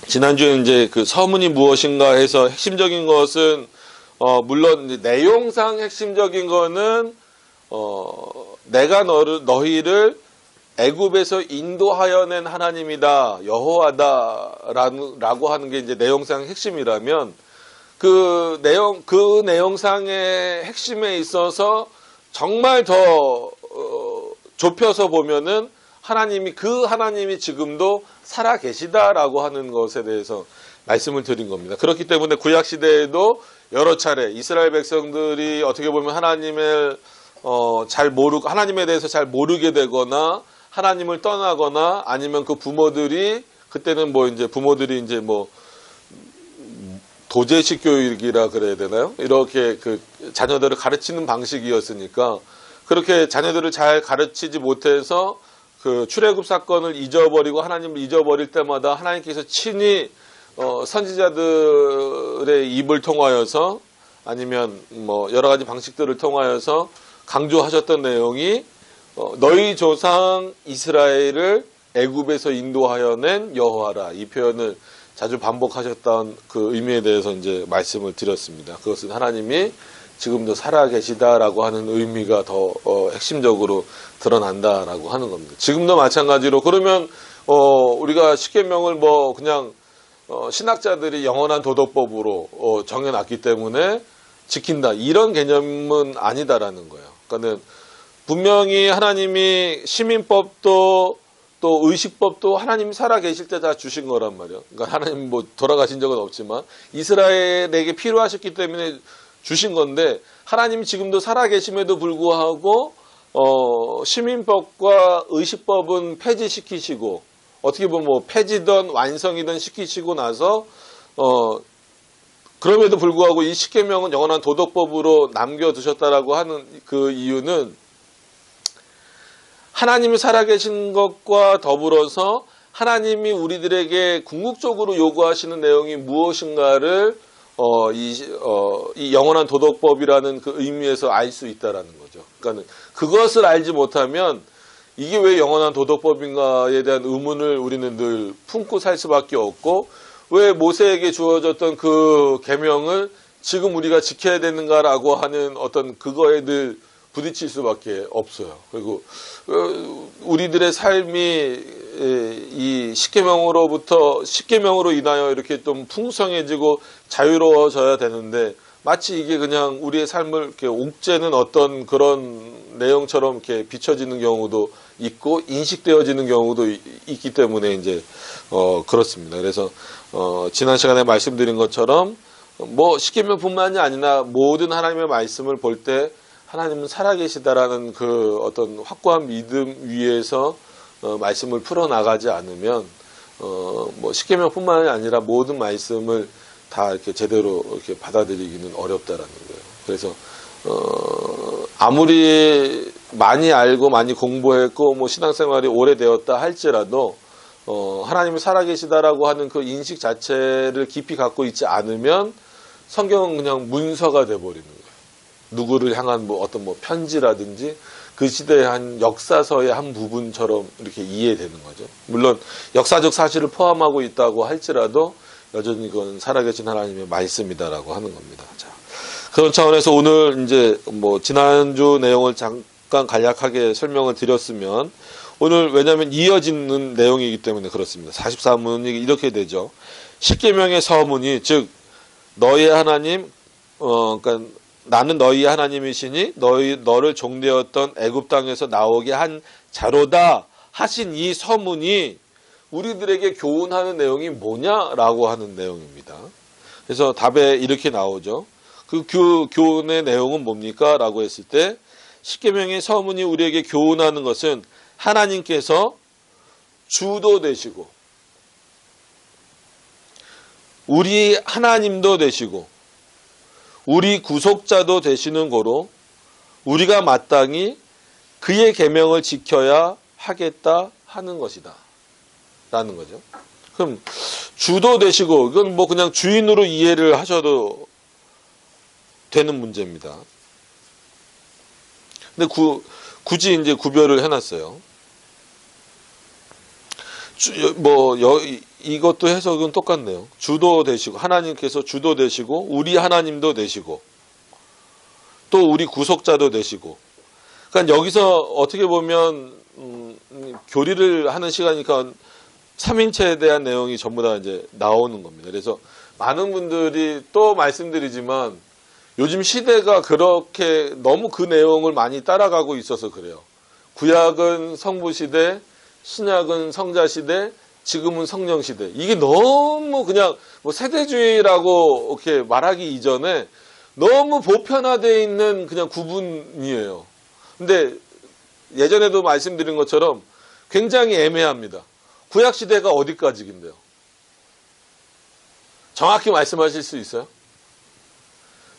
지난주에 이제 그 서문이 무엇인가 해서 핵심적인 것은 물론 이제 내용상 핵심적인 거는 내가 너희를 애굽에서 인도하여 낸 하나님이다, 여호와다라고 하는 게 이제 내용상 핵심이라면 그 내용상의 핵심에 있어서 정말 더 좁혀서 보면은 하나님이 지금도 살아 계시다라고 하는 것에 대해서 말씀을 드린 겁니다. 그렇기 때문에 구약 시대에도 여러 차례 이스라엘 백성들이 어떻게 보면 하나님에 대해서 잘 모르게 되거나 하나님을 떠나거나 아니면 그 부모들이 그때는 부모들이 도제식 교육이라 그래야 되나요? 이렇게 그 자녀들을 가르치는 방식이었으니까 그렇게 자녀들을 잘 가르치지 못해서 그 출애굽 사건을 잊어버리고 하나님을 잊어버릴 때마다 하나님께서 친히 선지자들의 입을 통하여서 아니면 여러 가지 방식들을 통하여서 강조하셨던 내용이 너희 조상 이스라엘을 애굽에서 인도하여 낸 여호와라, 이 표현을 자주 반복하셨던 그 의미에 대해서 이제 말씀을 드렸습니다. 그것은 하나님이 지금도 살아계시다라고 하는 의미가 더 핵심적으로 드러난다라고 하는 겁니다. 지금도 마찬가지로 그러면 우리가 십계명을 그냥 신학자들이 영원한 도덕법으로 정해놨기 때문에 지킨다, 이런 개념은 아니다라는 거예요. 그러니까는 분명히 하나님이 시민법도 또 의식법도 하나님이 살아계실 때 다 주신 거란 말이에요. 그러니까 하나님 돌아가신 적은 없지만 이스라엘에게 필요하셨기 때문에 주신 건데, 하나님이 지금도 살아계심에도 불구하고 시민법과 의식법은 폐지시키시고, 어떻게 보면 폐지든 완성이든 시키시고 나서 그럼에도 불구하고 이 십계명은 영원한 도덕법으로 남겨두셨다라고 하는 그 이유는 하나님이 살아계신 것과 더불어서 하나님이 우리들에게 궁극적으로 요구하시는 내용이 무엇인가를 이 영원한 도덕법이라는 그 의미에서 알 수 있다라는 거죠. 그러니까 그것을 알지 못하면 이게 왜 영원한 도덕법인가에 대한 의문을 우리는 늘 품고 살 수밖에 없고, 왜 모세에게 주어졌던 그 계명을 지금 우리가 지켜야 되는가라고 하는 어떤 그거에 늘 부딪힐 수밖에 없어요. 그리고 우리들의 삶이 이 십계명으로 인하여 이렇게 좀 풍성해지고 자유로워져야 되는데, 마치 이게 그냥 우리의 삶을 이렇게 옥죄는 어떤 그런 내용처럼 이렇게 비춰지는 경우도 있고 인식되어지는 경우도 있기 때문에 이제 그렇습니다. 그래서 지난 시간에 말씀드린 것처럼 십계명뿐만이 아니라 모든 하나님의 말씀을 볼 때 하나님은 살아계시다라는 그 어떤 확고한 믿음 위에서 말씀을 풀어나가지 않으면 십계명뿐만이 아니라 모든 말씀을 다 이렇게 제대로 이렇게 받아들이기는 어렵다라는 거예요. 그래서 아무리 많이 알고 많이 공부했고 신앙생활이 오래되었다 할지라도 하나님이 살아계시다라고 하는 그 인식 자체를 깊이 갖고 있지 않으면 성경은 그냥 문서가 돼버리는 거예요. 누구를 향한 어떤 편지라든지 그 시대의 한 역사서의 한 부분처럼 이렇게 이해되는 거죠. 물론 역사적 사실을 포함하고 있다고 할지라도 여전히 그건 살아계신 하나님의 말씀이다라고 하는 겁니다. 자, 그런 차원에서 오늘 이제 지난주 내용을 잠깐 간략하게 설명을 드렸으면, 오늘 왜냐하면 이어지는 내용이기 때문에 그렇습니다. 44문이 이렇게 되죠. 십계명의 서문이, 즉 너희의 하나님, 그러니까 나는 너희의 하나님이시니 너를 종되었던 애굽 땅에서 나오게 한 자로다 하신 이 서문이 우리들에게 교훈하는 내용이 뭐냐라고 하는 내용입니다. 그래서 답에 이렇게 나오죠. 그 교훈의 내용은 뭡니까? 라고 했을 때, 십계명의 서문이 우리에게 교훈하는 것은 하나님께서 주도 되시고 우리 하나님도 되시고 우리 구속자도 되시는 거로 우리가 마땅히 그의 계명을 지켜야 하겠다 하는 것이다 라는 거죠. 그럼 주도 되시고, 이건 그냥 주인으로 이해를 하셔도 되는 문제입니다. 근데 굳이 이제 구별을 해놨어요. 이것도 해석은 똑같네요. 주도 되시고, 하나님께서 주도 되시고, 우리 하나님도 되시고, 또 우리 구속자도 되시고. 그러니까 여기서 어떻게 보면, 교리를 하는 시간이니까 삼인체에 대한 내용이 전부 다 이제 나오는 겁니다. 그래서 많은 분들이 또 말씀드리지만, 요즘 시대가 그렇게 너무 그 내용을 많이 따라가고 있어서 그래요. 구약은 성부 시대, 신약은 성자 시대, 지금은 성령 시대. 이게 너무 그냥 뭐 세대주의라고 이렇게 말하기 이전에 너무 보편화되어 있는 그냥 구분이에요. 근데 예전에도 말씀드린 것처럼 굉장히 애매합니다. 구약 시대가 어디까지인데요? 정확히 말씀하실 수 있어요?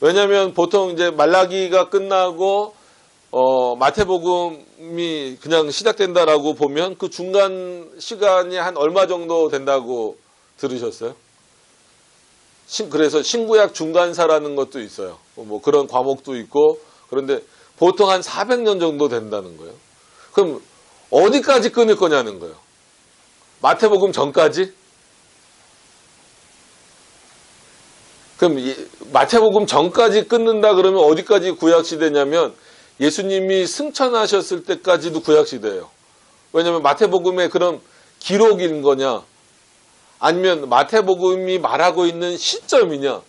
왜냐하면 보통 이제 말라기가 끝나고 마태복음이 그냥 시작된다라고 보면 그 중간 시간이 한 얼마 정도 된다고 들으셨어요? 그래서 신구약 중간사라는 것도 있어요. 뭐 그런 과목도 있고, 그런데 보통 한 400년 정도 된다는 거예요. 그럼 어디까지 끊을 거냐는 거예요. 마태복음 전까지? 그럼 마태복음 전까지 끊는다 그러면 어디까지 구약시대냐면 예수님이 승천하셨을 때까지도 구약시대예요. 왜냐하면 마태복음에 그런 기록인 거냐, 아니면 마태복음이 말하고 있는 시점이냐,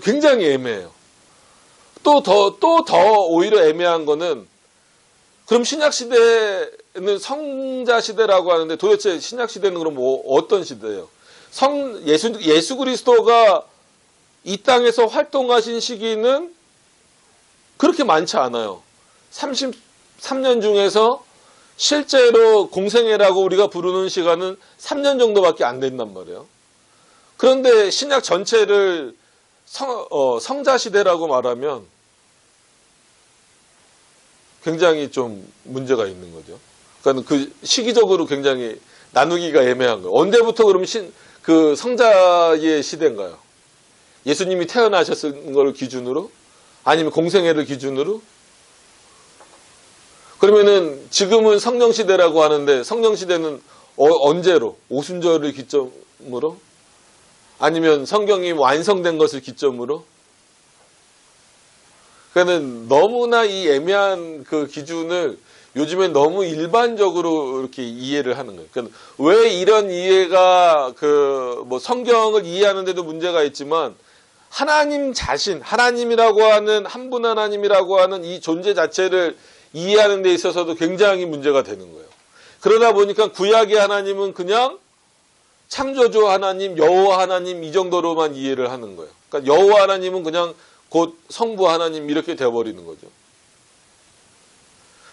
굉장히 애매해요. 또 더 오히려 애매한 거는, 그럼 신약시대는 성자시대라고 하는데 도대체 신약시대는 그럼 어떤 시대예요? 예수 그리스도가 이 땅에서 활동하신 시기는 그렇게 많지 않아요. 33년 중에서 실제로 공생애라고 우리가 부르는 시간은 3년 정도밖에 안 된단 말이에요. 그런데 신약 전체를 성자시대라고 말하면 굉장히 좀 문제가 있는 거죠. 그러니까 그 시기적으로 굉장히 나누기가 애매한 거예요. 언제부터 그러면 그 성자의 시대인가요? 예수님이 태어나셨을 걸 기준으로? 아니면 공생애를 기준으로? 그러면은 지금은 성령시대라고 하는데 성령시대는 언제로? 오순절을 기점으로? 아니면 성경이 완성된 것을 기점으로? 그러니까는 너무나 이 애매한 그 기준을 요즘엔 너무 일반적으로 이렇게 이해를 하는 거예요. 그러니까 왜 이런 이해가 성경을 이해하는데도 문제가 있지만 하나님 자신, 하나님이라고 하는 한 분 하나님이라고 하는 이 존재 자체를 이해하는 데 있어서도 굉장히 문제가 되는 거예요. 그러다 보니까 구약의 하나님은 그냥 창조주 하나님, 여호와 하나님 이 정도로만 이해를 하는 거예요. 그러니까 여호와 하나님은 그냥 곧 성부 하나님 이렇게 되어버리는 거죠.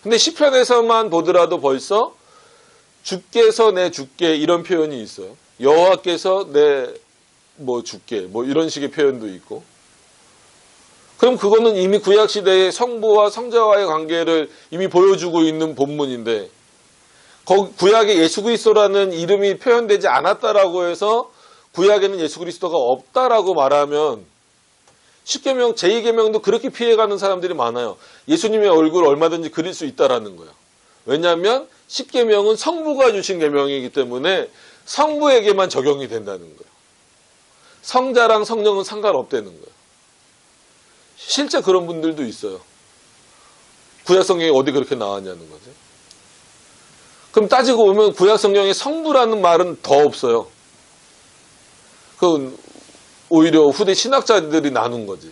근데 시편에서만 보더라도 벌써 주께서 내 주께 이런 표현이 있어요. 여호와께서 내 주께 이런 식의 표현도 있고. 그럼 그거는 이미 구약시대의 성부와 성자와의 관계를 이미 보여주고 있는 본문인데, 구약에 예수 그리스도라는 이름이 표현되지 않았다라고 해서 구약에는 예수 그리스도가 없다라고 말하면 10계명, 제2계명도 그렇게 피해가는 사람들이 많아요. 예수님의 얼굴을 얼마든지 그릴 수 있다라는 거예요. 왜냐하면 10계명은 성부가 주신 계명이기 때문에 성부에게만 적용이 된다는 거예요. 성자랑 성령은 상관없다는 거예요. 실제 그런 분들도 있어요. 구약 성경에 어디 그렇게 나왔냐는 거죠. 그럼 따지고 보면 구약 성경에 성부라는 말은 더 없어요. 그건 오히려 후대 신학자들이 나눈 거지.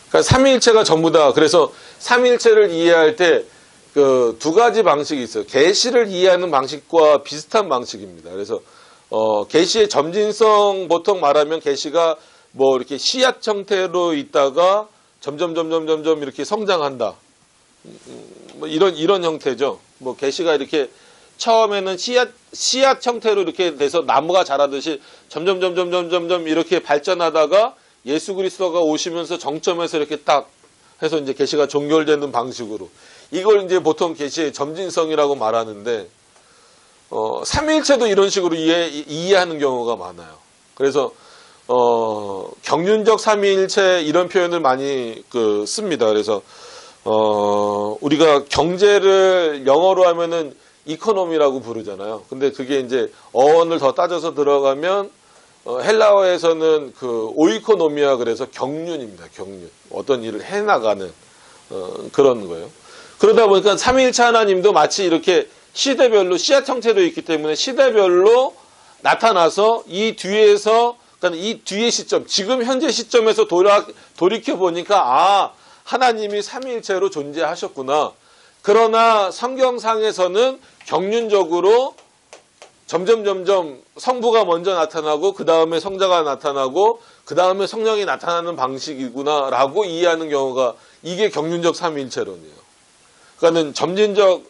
그러니까 삼위일체가 전부 다, 그래서 삼위일체를 이해할 때 그 두 가지 방식이 있어요. 계시를 이해하는 방식과 비슷한 방식입니다. 그래서 계시의 점진성, 보통 말하면 계시가 이렇게 씨앗 형태로 있다가 점점 이렇게 성장한다. 이런 형태죠. 계시가 이렇게 처음에는 씨앗 형태로 이렇게 돼서 나무가 자라듯이 점점 이렇게 발전하다가 예수 그리스도가 오시면서 정점에서 이렇게 딱 해서 이제 계시가 종결되는 방식으로, 이걸 이제 보통 계시의 점진성이라고 말하는데, 삼위일체도 이런 식으로 이해하는 경우가 많아요. 그래서 경륜적 삼위일체 이런 표현을 많이 씁니다. 그래서 우리가 경제를 영어로 하면은 이코노미라고 부르잖아요. 근데 그게 이제 어원을 더 따져서 들어가면 헬라어에서는 그 오이코노미아 그래서 경륜입니다. 경륜. 어떤 일을 해나가는 그런 거예요. 그러다 보니까 삼위일체 하나님도 마치 이렇게 시대별로 씨앗 형태로 있기 때문에 시대별로 나타나서 이 뒤에서 그러니까 이 뒤의 시점, 지금 현재 시점에서 돌이켜 보니까 하나님이 삼위일체로 존재하셨구나. 그러나 성경상에서는 경륜적으로 점점 성부가 먼저 나타나고 그 다음에 성자가 나타나고 그 다음에 성령이 나타나는 방식이구나라고 이해하는 경우가 이게 경륜적 삼위일체론이에요. 그러니까는 점진적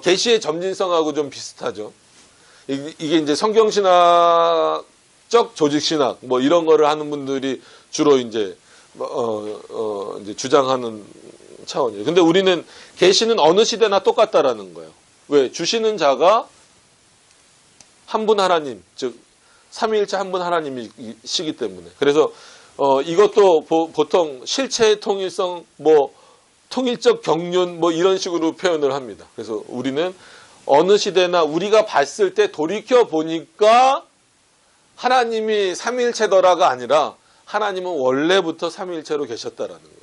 계시의 점진성하고 좀 비슷하죠. 이게 이제 성경신학적 조직신학 뭐 이런 거를 하는 분들이 주로 이제 이제 주장하는 차원이에요. 근데 우리는 계시는 어느 시대나 똑같다라는 거예요. 왜? 주시는 자가 한 분 하나님, 즉 삼위일체 한 분 하나님이시기 때문에. 그래서 이것도 보통 실체의 통일성, 뭐 통일적 경륜 뭐 이런 식으로 표현을 합니다. 그래서 우리는 어느 시대나 우리가 봤을 때 돌이켜 보니까 하나님이 삼위일체더라가 아니라 하나님은 원래부터 삼위일체로 계셨다라는 거예요.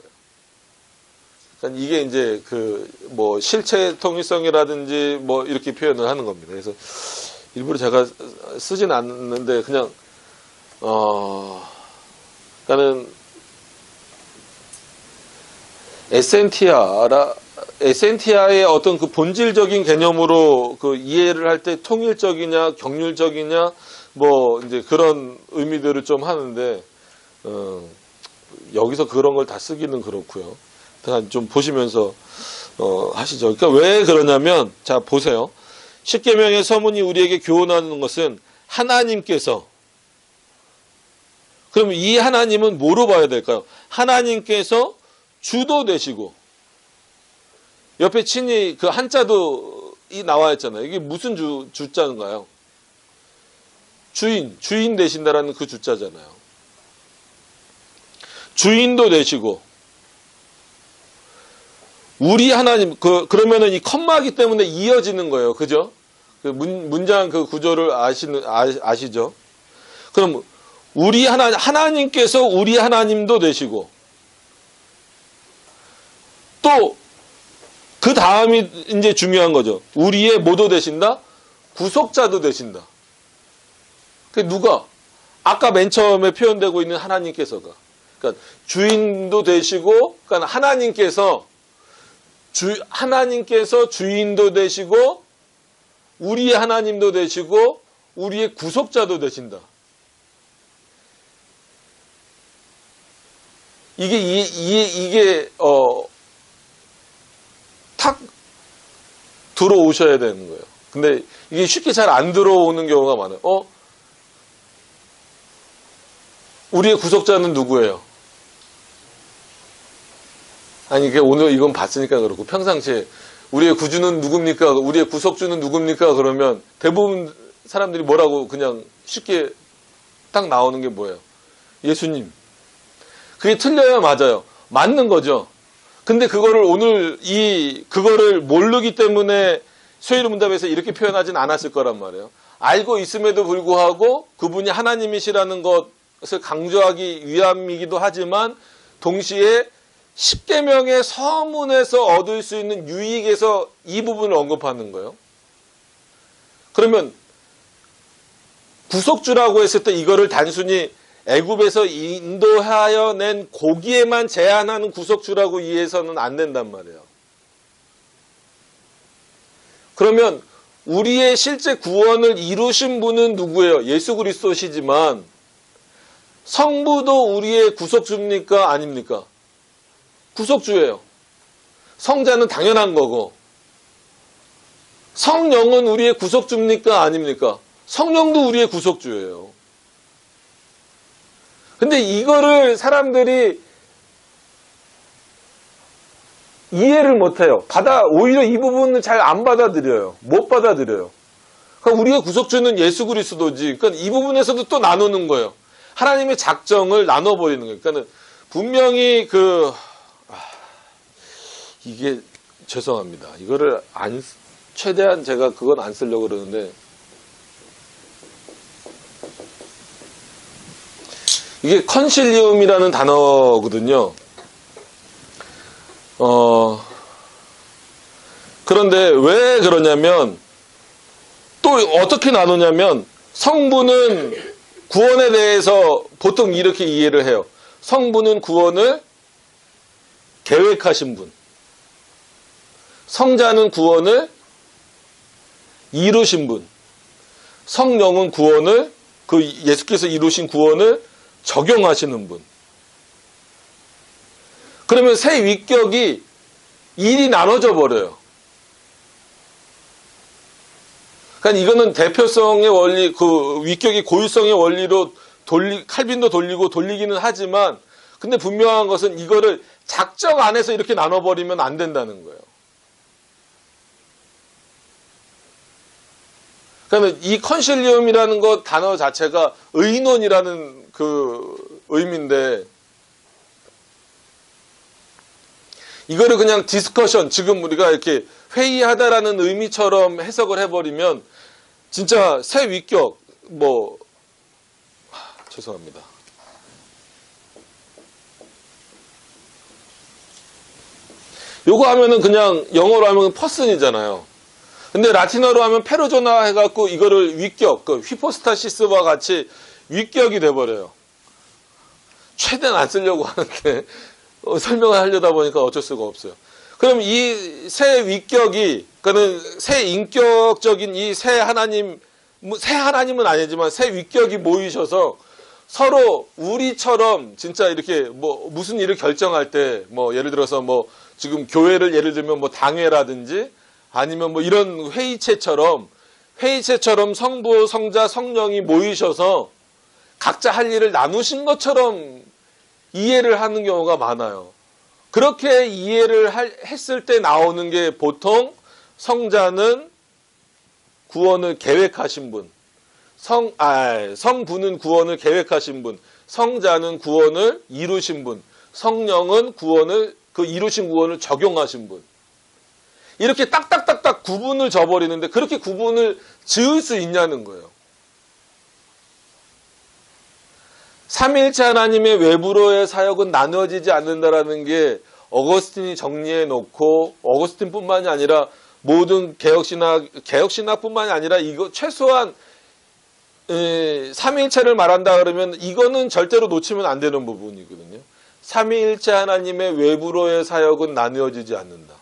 그러니까 이게 이제 그 뭐 실체 통일성이라든지 뭐 이렇게 표현을 하는 겁니다. 그래서 일부러 제가 쓰진 않는데 그냥 그러니까는 에센티아의 어떤 그 본질적인 개념으로 그 이해를 할 때 통일적이냐 경륜적이냐 뭐 이제 그런 의미들을 좀 하는데 여기서 그런 걸 다 쓰기는 그렇고요. 좀 보시면서 하시죠. 그러니까 왜 그러냐면 자 보세요. 십계명의 서문이 우리에게 교훈하는 것은 하나님께서 그럼 이 하나님은 뭐로 봐야 될까요? 하나님께서 주도 되시고 옆에 친히 그 한자도 나와 있잖아요. 이게 무슨 주자인가요? 주인 되신다라는 그 주자잖아요. 주인도 되시고 우리 하나님 그러면은 이 컴마이기 때문에 이어지는 거예요. 그죠? 그 문장 그 구조를 아시죠? 그럼 우리 하나님께서 우리 하나님도 되시고 또 그 다음이 이제 중요한 거죠. 우리의 뭐도 되신다? 구속자도 되신다. 그 누가? 아까 맨 처음에 표현되고 있는 하나님께서가. 그러니까 주인도 되시고, 그러니까 하나님께서 주인도 되시고, 우리의 하나님도 되시고, 우리의 구속자도 되신다. 이게 탁 들어오셔야 되는 거예요. 근데 이게 쉽게 잘 안 들어오는 경우가 많아요. 우리의 구속자는 누구예요? 아니, 오늘 이건 봤으니까 그렇고, 평상시에 우리의 구주는 누굽니까? 우리의 구속주는 누굽니까? 그러면 대부분 사람들이 뭐라고 그냥 쉽게 딱 나오는 게 뭐예요? 예수님. 그게 틀려야 맞아요. 맞는 거죠. 근데 그거를 그거를 모르기 때문에 소위문답에서 이렇게 표현하진 않았을 거란 말이에요. 알고 있음에도 불구하고 그분이 하나님이시라는 것을 강조하기 위함이기도 하지만 동시에 십계명의 서문에서 얻을 수 있는 유익에서 이 부분을 언급하는 거예요. 그러면 구속주라고 했을 때 이거를 단순히 애굽에서 인도하여 낸 고기에만 제한하는 구속주라고 이해해서는 안 된단 말이에요. 그러면 우리의 실제 구원을 이루신 분은 누구예요? 예수 그리스도시지만 성부도 우리의 구속주입니까? 아닙니까? 구속주예요. 성자는 당연한 거고 성령은 우리의 구속주입니까? 아닙니까? 성령도 우리의 구속주예요. 근데 이거를 사람들이 이해를 못해요. 오히려 이 부분을 잘 안 받아들여요. 못 받아들여요. 그러니까 우리의 구속주는 예수 그리스도지. 그러니까 이 부분에서도 또 나누는 거예요. 하나님의 작정을 나눠버리는 거예요. 그러니까 분명히 이게 죄송합니다. 이거를 최대한 제가 그건 안 쓰려고 그러는데, 이게 컨실리움이라는 단어거든요. 그런데 왜 그러냐면, 또 어떻게 나누냐면, 성부는 구원에 대해서 보통 이렇게 이해를 해요. 성부는 구원을 계획하신 분. 성자는 구원을 이루신 분. 성령은 구원을, 그 예수께서 이루신 구원을 적용하시는 분. 그러면 세 위격이 일이 나눠져 버려요. 그러니까 이거는 대표성의 원리, 그 위격이 고유성의 원리로 칼빈도 돌리고 돌리기는 하지만, 근데 분명한 것은 이거를 작정 안에서 이렇게 나눠버리면 안 된다는 거예요. 그러니까 이 컨실리움이라는 것 단어 자체가 의논이라는 그 의미인데, 이거를 그냥 디스커션, 지금 우리가 이렇게 회의하다라는 의미처럼 해석을 해버리면 진짜 새 위격, 죄송합니다. 요거 하면은 그냥 영어로 하면 퍼슨이잖아요. 근데 라틴어로 하면 페르조나 해갖고 이거를 위격, 그 휘포스타시스와 같이 위격이 돼버려요. 최대한 안 쓰려고 하는데 설명을 하려다 보니까 어쩔 수가 없어요. 그럼 이 새 위격이, 그는 새 인격적인 이 새 하나님은 아니지만 새 위격이 모이셔서 서로 우리처럼 진짜 이렇게 무슨 일을 결정할 때 예를 들어서 지금 교회를 예를 들면 당회라든지 아니면 이런 회의체처럼 성부, 성자, 성령이 모이셔서 각자 할 일을 나누신 것처럼 이해를 하는 경우가 많아요. 그렇게 이해를 했을 때 나오는 게 보통 성자는 구원을 계획하신 분, 성부는 구원을 계획하신 분, 성자는 구원을 이루신 분, 성령은 그 이루신 구원을 적용하신 분. 이렇게 딱딱딱딱 구분을 져버리는데 그렇게 구분을 지을 수 있냐는 거예요. 삼위일체 하나님의 외부로의 사역은 나누어지지 않는다라는 게 어거스틴이 정리해 놓고, 어거스틴뿐만이 아니라 모든 개혁신학뿐만이 아니라 이거 최소한 삼위일체를 말한다 그러면 이거는 절대로 놓치면 안 되는 부분이거든요. 삼위일체 하나님의 외부로의 사역은 나누어지지 않는다.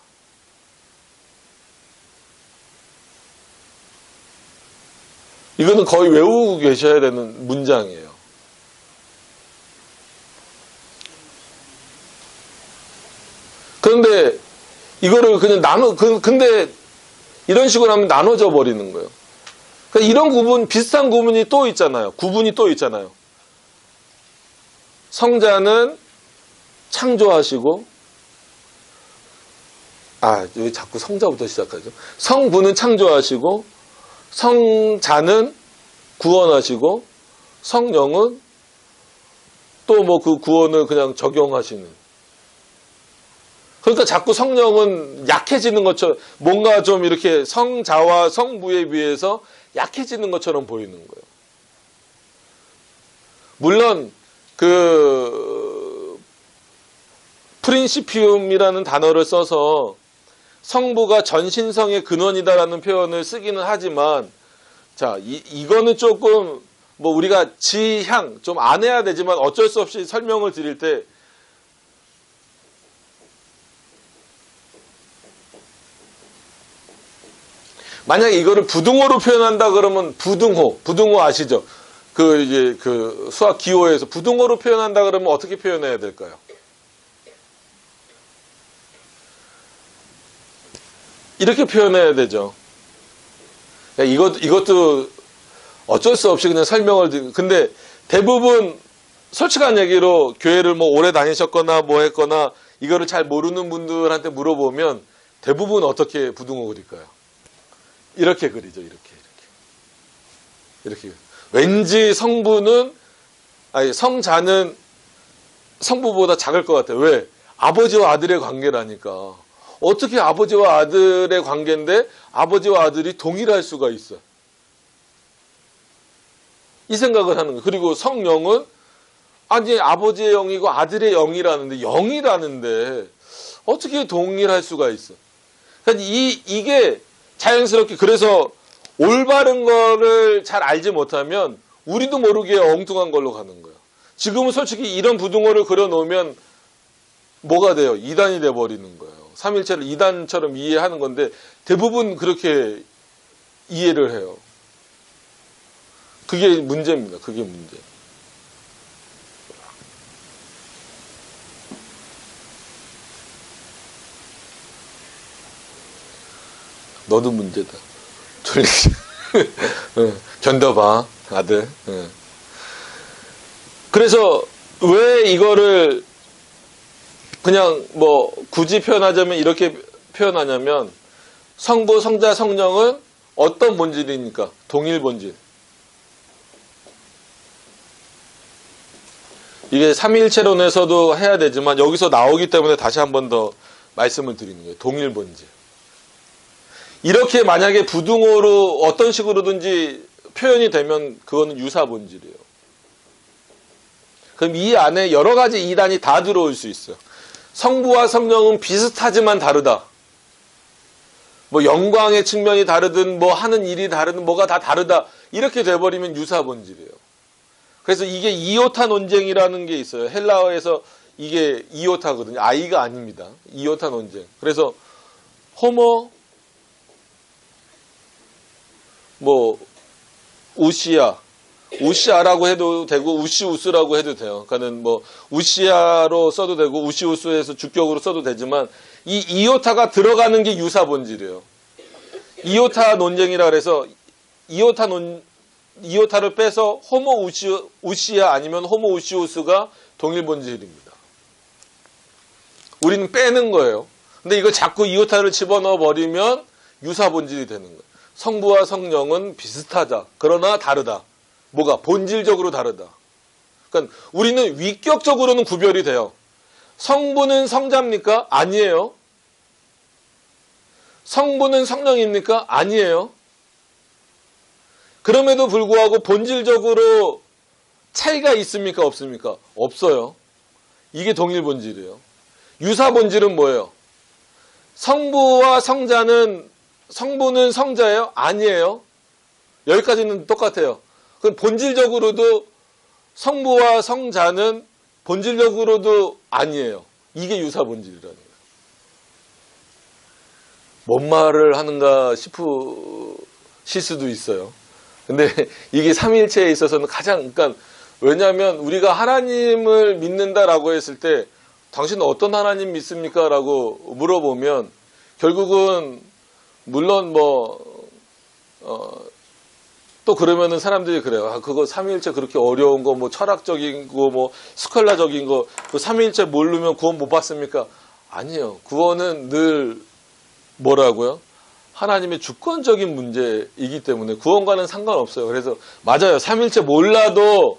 이거는 거의 외우고 계셔야 되는 문장이에요. 그런데 이거를 그냥 근데 이런 식으로 하면 나눠져 버리는 거예요. 그러니까 이런 비슷한 구분이 또 있잖아요. 성자는 창조하시고, 왜 자꾸 성자부터 시작하죠? 성부는 창조하시고, 성자는 구원하시고, 성령은 또 그 구원을 그냥 적용하시는. 그러니까 자꾸 성령은 약해지는 것처럼, 뭔가 좀 이렇게 성자와 성부에 비해서 약해지는 것처럼 보이는 거예요. 물론 프린시피움이라는 단어를 써서 성부가 전신성의 근원이다라는 표현을 쓰기는 하지만, 자, 이거는 조금 우리가 지향 좀 안 해야 되지만 어쩔 수 없이 설명을 드릴 때, 만약에 이거를 부등호로 표현한다 그러면 부등호 아시죠? 그 수학 기호에서 부등호로 표현한다 그러면 어떻게 표현해야 될까요? 이렇게 표현해야 되죠. 이것도 어쩔 수 없이 그냥 설명을 드리고, 근데 대부분 솔직한 얘기로 교회를 오래 다니셨거나 했거나 이거를 잘 모르는 분들한테 물어보면 대부분 어떻게 부등호 그릴까요? 이렇게 그리죠. 이렇게. 왠지 성자는 성부보다 작을 것 같아요. 왜? 아버지와 아들의 관계라니까. 어떻게 아버지와 아들의 관계인데 아버지와 아들이 동일할 수가 있어? 이 생각을 하는 거예요. 그리고 성령은 아니 아버지의 영이고 아들의 영이라는데 영이라는데 어떻게 동일할 수가 있어? 그러니까 이게 자연스럽게 그래서 올바른 거를 잘 알지 못하면 우리도 모르게 엉뚱한 걸로 가는 거예요. 지금은 솔직히 이런 부등호를 그려놓으면 뭐가 돼요? 이단이 돼버리는 거예요. 삼일체를 이단처럼 이해하는 건데 대부분 그렇게 이해를 해요. 그게 문제입니다. 그게 문제. 너도 문제다. 견뎌봐, 아들. 그래서 왜 이거를 그냥 뭐 굳이 표현하자면 이렇게 표현하냐면 성부, 성자, 성령은 어떤 본질입니까? 동일 본질. 이게 삼위일체론에서도 해야 되지만 여기서 나오기 때문에 다시 한 번 더 말씀을 드리는 거예요. 동일 본질. 이렇게 만약에 부등호로 어떤 식으로든지 표현이 되면 그거는 유사 본질이에요. 그럼 이 안에 여러 가지 이단이 다 들어올 수 있어요. 성부와 성령은 비슷하지만 다르다. 뭐 영광의 측면이 다르든 뭐 하는 일이 다르든 뭐가 다 다르다. 이렇게 돼버리면 유사 본질이에요. 그래서 이게 이오타 논쟁이라는 게 있어요. 헬라어에서 이게 이오타거든요. 아이가 아닙니다. 이오타 논쟁. 그래서 호모 뭐 우시아라고 해도 되고 우시우스라고 해도 돼요. 그러니까는 뭐 우시아로 써도 되고 우시우스에서 주격으로 써도 되지만 이 이오타가 들어가는 게 유사 본질이에요. 이오타 논쟁이라 그래서 이오타를 빼서 호모 우시아 아니면 호모 우시우스가 동일 본질입니다. 우리는 빼는 거예요. 근데 이거 자꾸 이오타를 집어넣어 버리면 유사 본질이 되는 거예요. 성부와 성령은 비슷하다. 그러나 다르다. 뭐가? 본질적으로 다르다. 그러니까 우리는 위격적으로는 구별이 돼요. 성부는 성자입니까? 아니에요. 성부는 성령입니까? 아니에요. 그럼에도 불구하고 본질적으로 차이가 있습니까? 없습니까? 없어요. 이게 동일 본질이에요. 유사 본질은 뭐예요? 성부와 성부는 성자예요? 아니에요. 여기까지는 똑같아요. 그럼 본질적으로도 성부와 성자는 본질적으로도 아니에요. 이게 유사 본질이라는 거예요. 뭔 말을 하는가 싶으실 수도 있어요. 근데 이게 삼위일체에 있어서는 가장, 그러니까 왜냐하면 우리가 하나님을 믿는다라고 했을 때 당신은 어떤 하나님 믿습니까? 라고 물어보면 결국은 물론 또 그러면은 사람들이 그래요. 아, 그거 삼위일체 그렇게 어려운 거, 뭐 철학적인 거, 뭐 스컬라적인 거, 그 삼위일체 모르면 구원 못 받습니까? 아니에요. 구원은 늘 뭐라고요? 하나님의 주권적인 문제이기 때문에 구원과는 상관없어요. 그래서 맞아요. 삼위일체 몰라도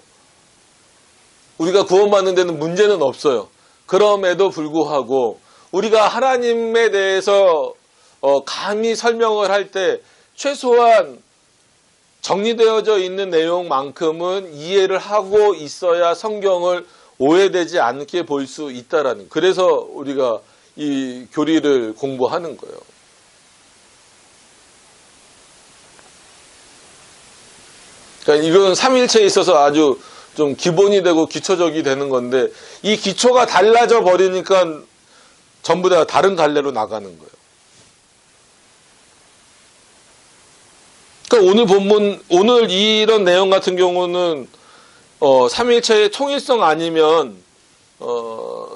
우리가 구원받는 데는 문제는 없어요. 그럼에도 불구하고 우리가 하나님에 대해서 감히 설명을 할 때 최소한 정리되어져 있는 내용만큼은 이해를 하고 있어야 성경을 오해되지 않게 볼 수 있다라는. 그래서 우리가 이 교리를 공부하는 거예요. 그러니까 이건 삼위일체에 있어서 아주 좀 기본이 되고 기초적이 되는 건데 이 기초가 달라져 버리니까 전부 다 다른 갈래로 나가는 거예요. 그러니까 오늘 본문, 오늘 이런 내용 같은 경우는 삼위일체의 통일성 아니면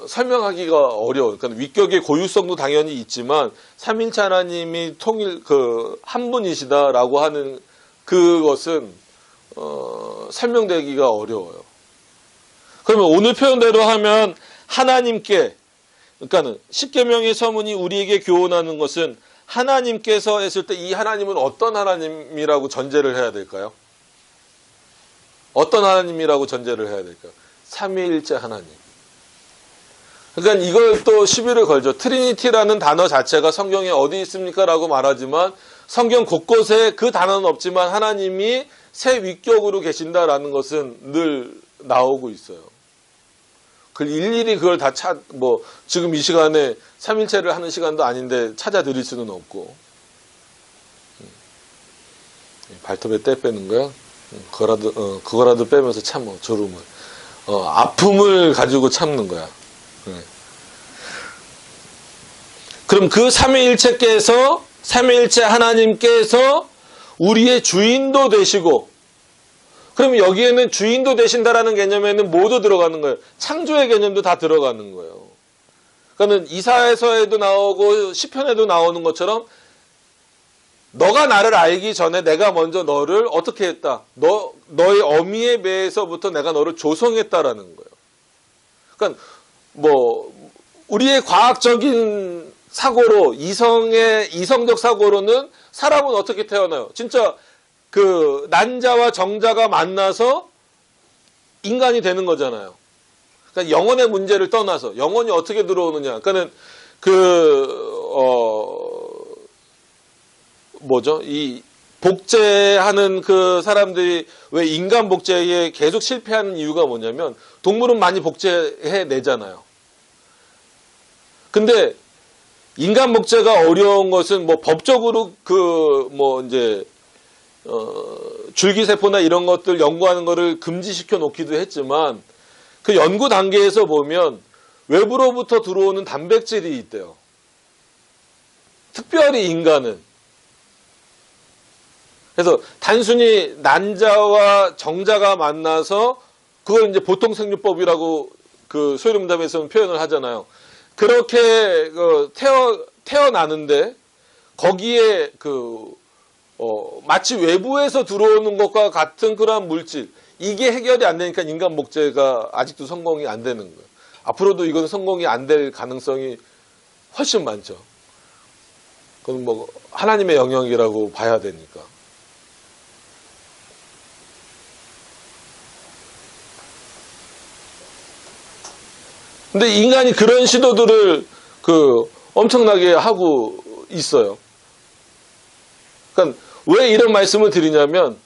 설명하기가 어려워요. 그러니까 위격의 고유성도 당연히 있지만 삼위일체 하나님이 한 분이시다라고 하는 그것은 설명되기가 어려워요. 그러면 오늘 표현대로 하면 하나님께, 그러니까 십계명의 서문이 우리에게 교훈하는 것은 하나님께서 했을 때 이 하나님은 어떤 하나님이라고 전제를 해야 될까요? 어떤 하나님이라고 전제를 해야 될까요? 삼위일체 하나님. 그러니까 이걸 또 시비를 걸죠. 트리니티라는 단어 자체가 성경에 어디 있습니까? 라고 말하지만 성경 곳곳에 그 단어는 없지만 하나님이 새 위격으로 계신다라는 것은 늘 나오고 있어요. 그 일일이 그걸 다 지금 이 시간에 삼일체를 하는 시간도 아닌데 찾아드릴 수는 없고. 발톱에 때 빼는 거야? 그거라도 빼면서 참어, 졸음을. 아픔을 가지고 참는 거야. 그럼 그 삼위일체께서, 삼위일체 하나님께서 우리의 주인도 되시고, 그럼 여기에는 주인도 되신다라는 개념에는 모두 들어가는 거예요. 창조의 개념도 다 들어가는 거예요. 그러니까 이사야서에도 나오고 시편에도 나오는 것처럼 너가 나를 알기 전에 내가 먼저 너를 어떻게 했다? 너의 어미의 배에서부터 내가 너를 조성했다라는 거예요. 그러니까 우리의 과학적인 사고로 이성적 사고로는 사람은 어떻게 태어나요? 진짜 그 난자와 정자가 만나서 인간이 되는 거잖아요. 그러니까 영혼의 문제를 떠나서 영혼이 어떻게 들어오느냐. 그러니까는 이 복제하는 그 사람들이 왜 인간 복제에 계속 실패하는 이유가 뭐냐면 동물은 많이 복제해 내잖아요. 근데 인간 복제가 어려운 것은 법적으로 줄기세포나 이런 것들 연구하는 거를 금지시켜 놓기도 했지만 그 연구 단계에서 보면 외부로부터 들어오는 단백질이 있대요. 특별히 인간은. 그래서 단순히 난자와 정자가 만나서 그걸 이제 보통생육법이라고 그 소위름담에서는 표현을 하잖아요. 그렇게 태어나는데 거기에 마치 외부에서 들어오는 것과 같은 그러한 물질, 이게 해결이 안 되니까 인간 복제가 아직도 성공이 안 되는 거예요. 앞으로도 이건 성공이 안 될 가능성이 훨씬 많죠. 그건 하나님의 영역이라고 봐야 되니까. 근데 인간이 그런 시도들을 엄청나게 하고 있어요. 그러니까 왜 이런 말씀을 드리냐면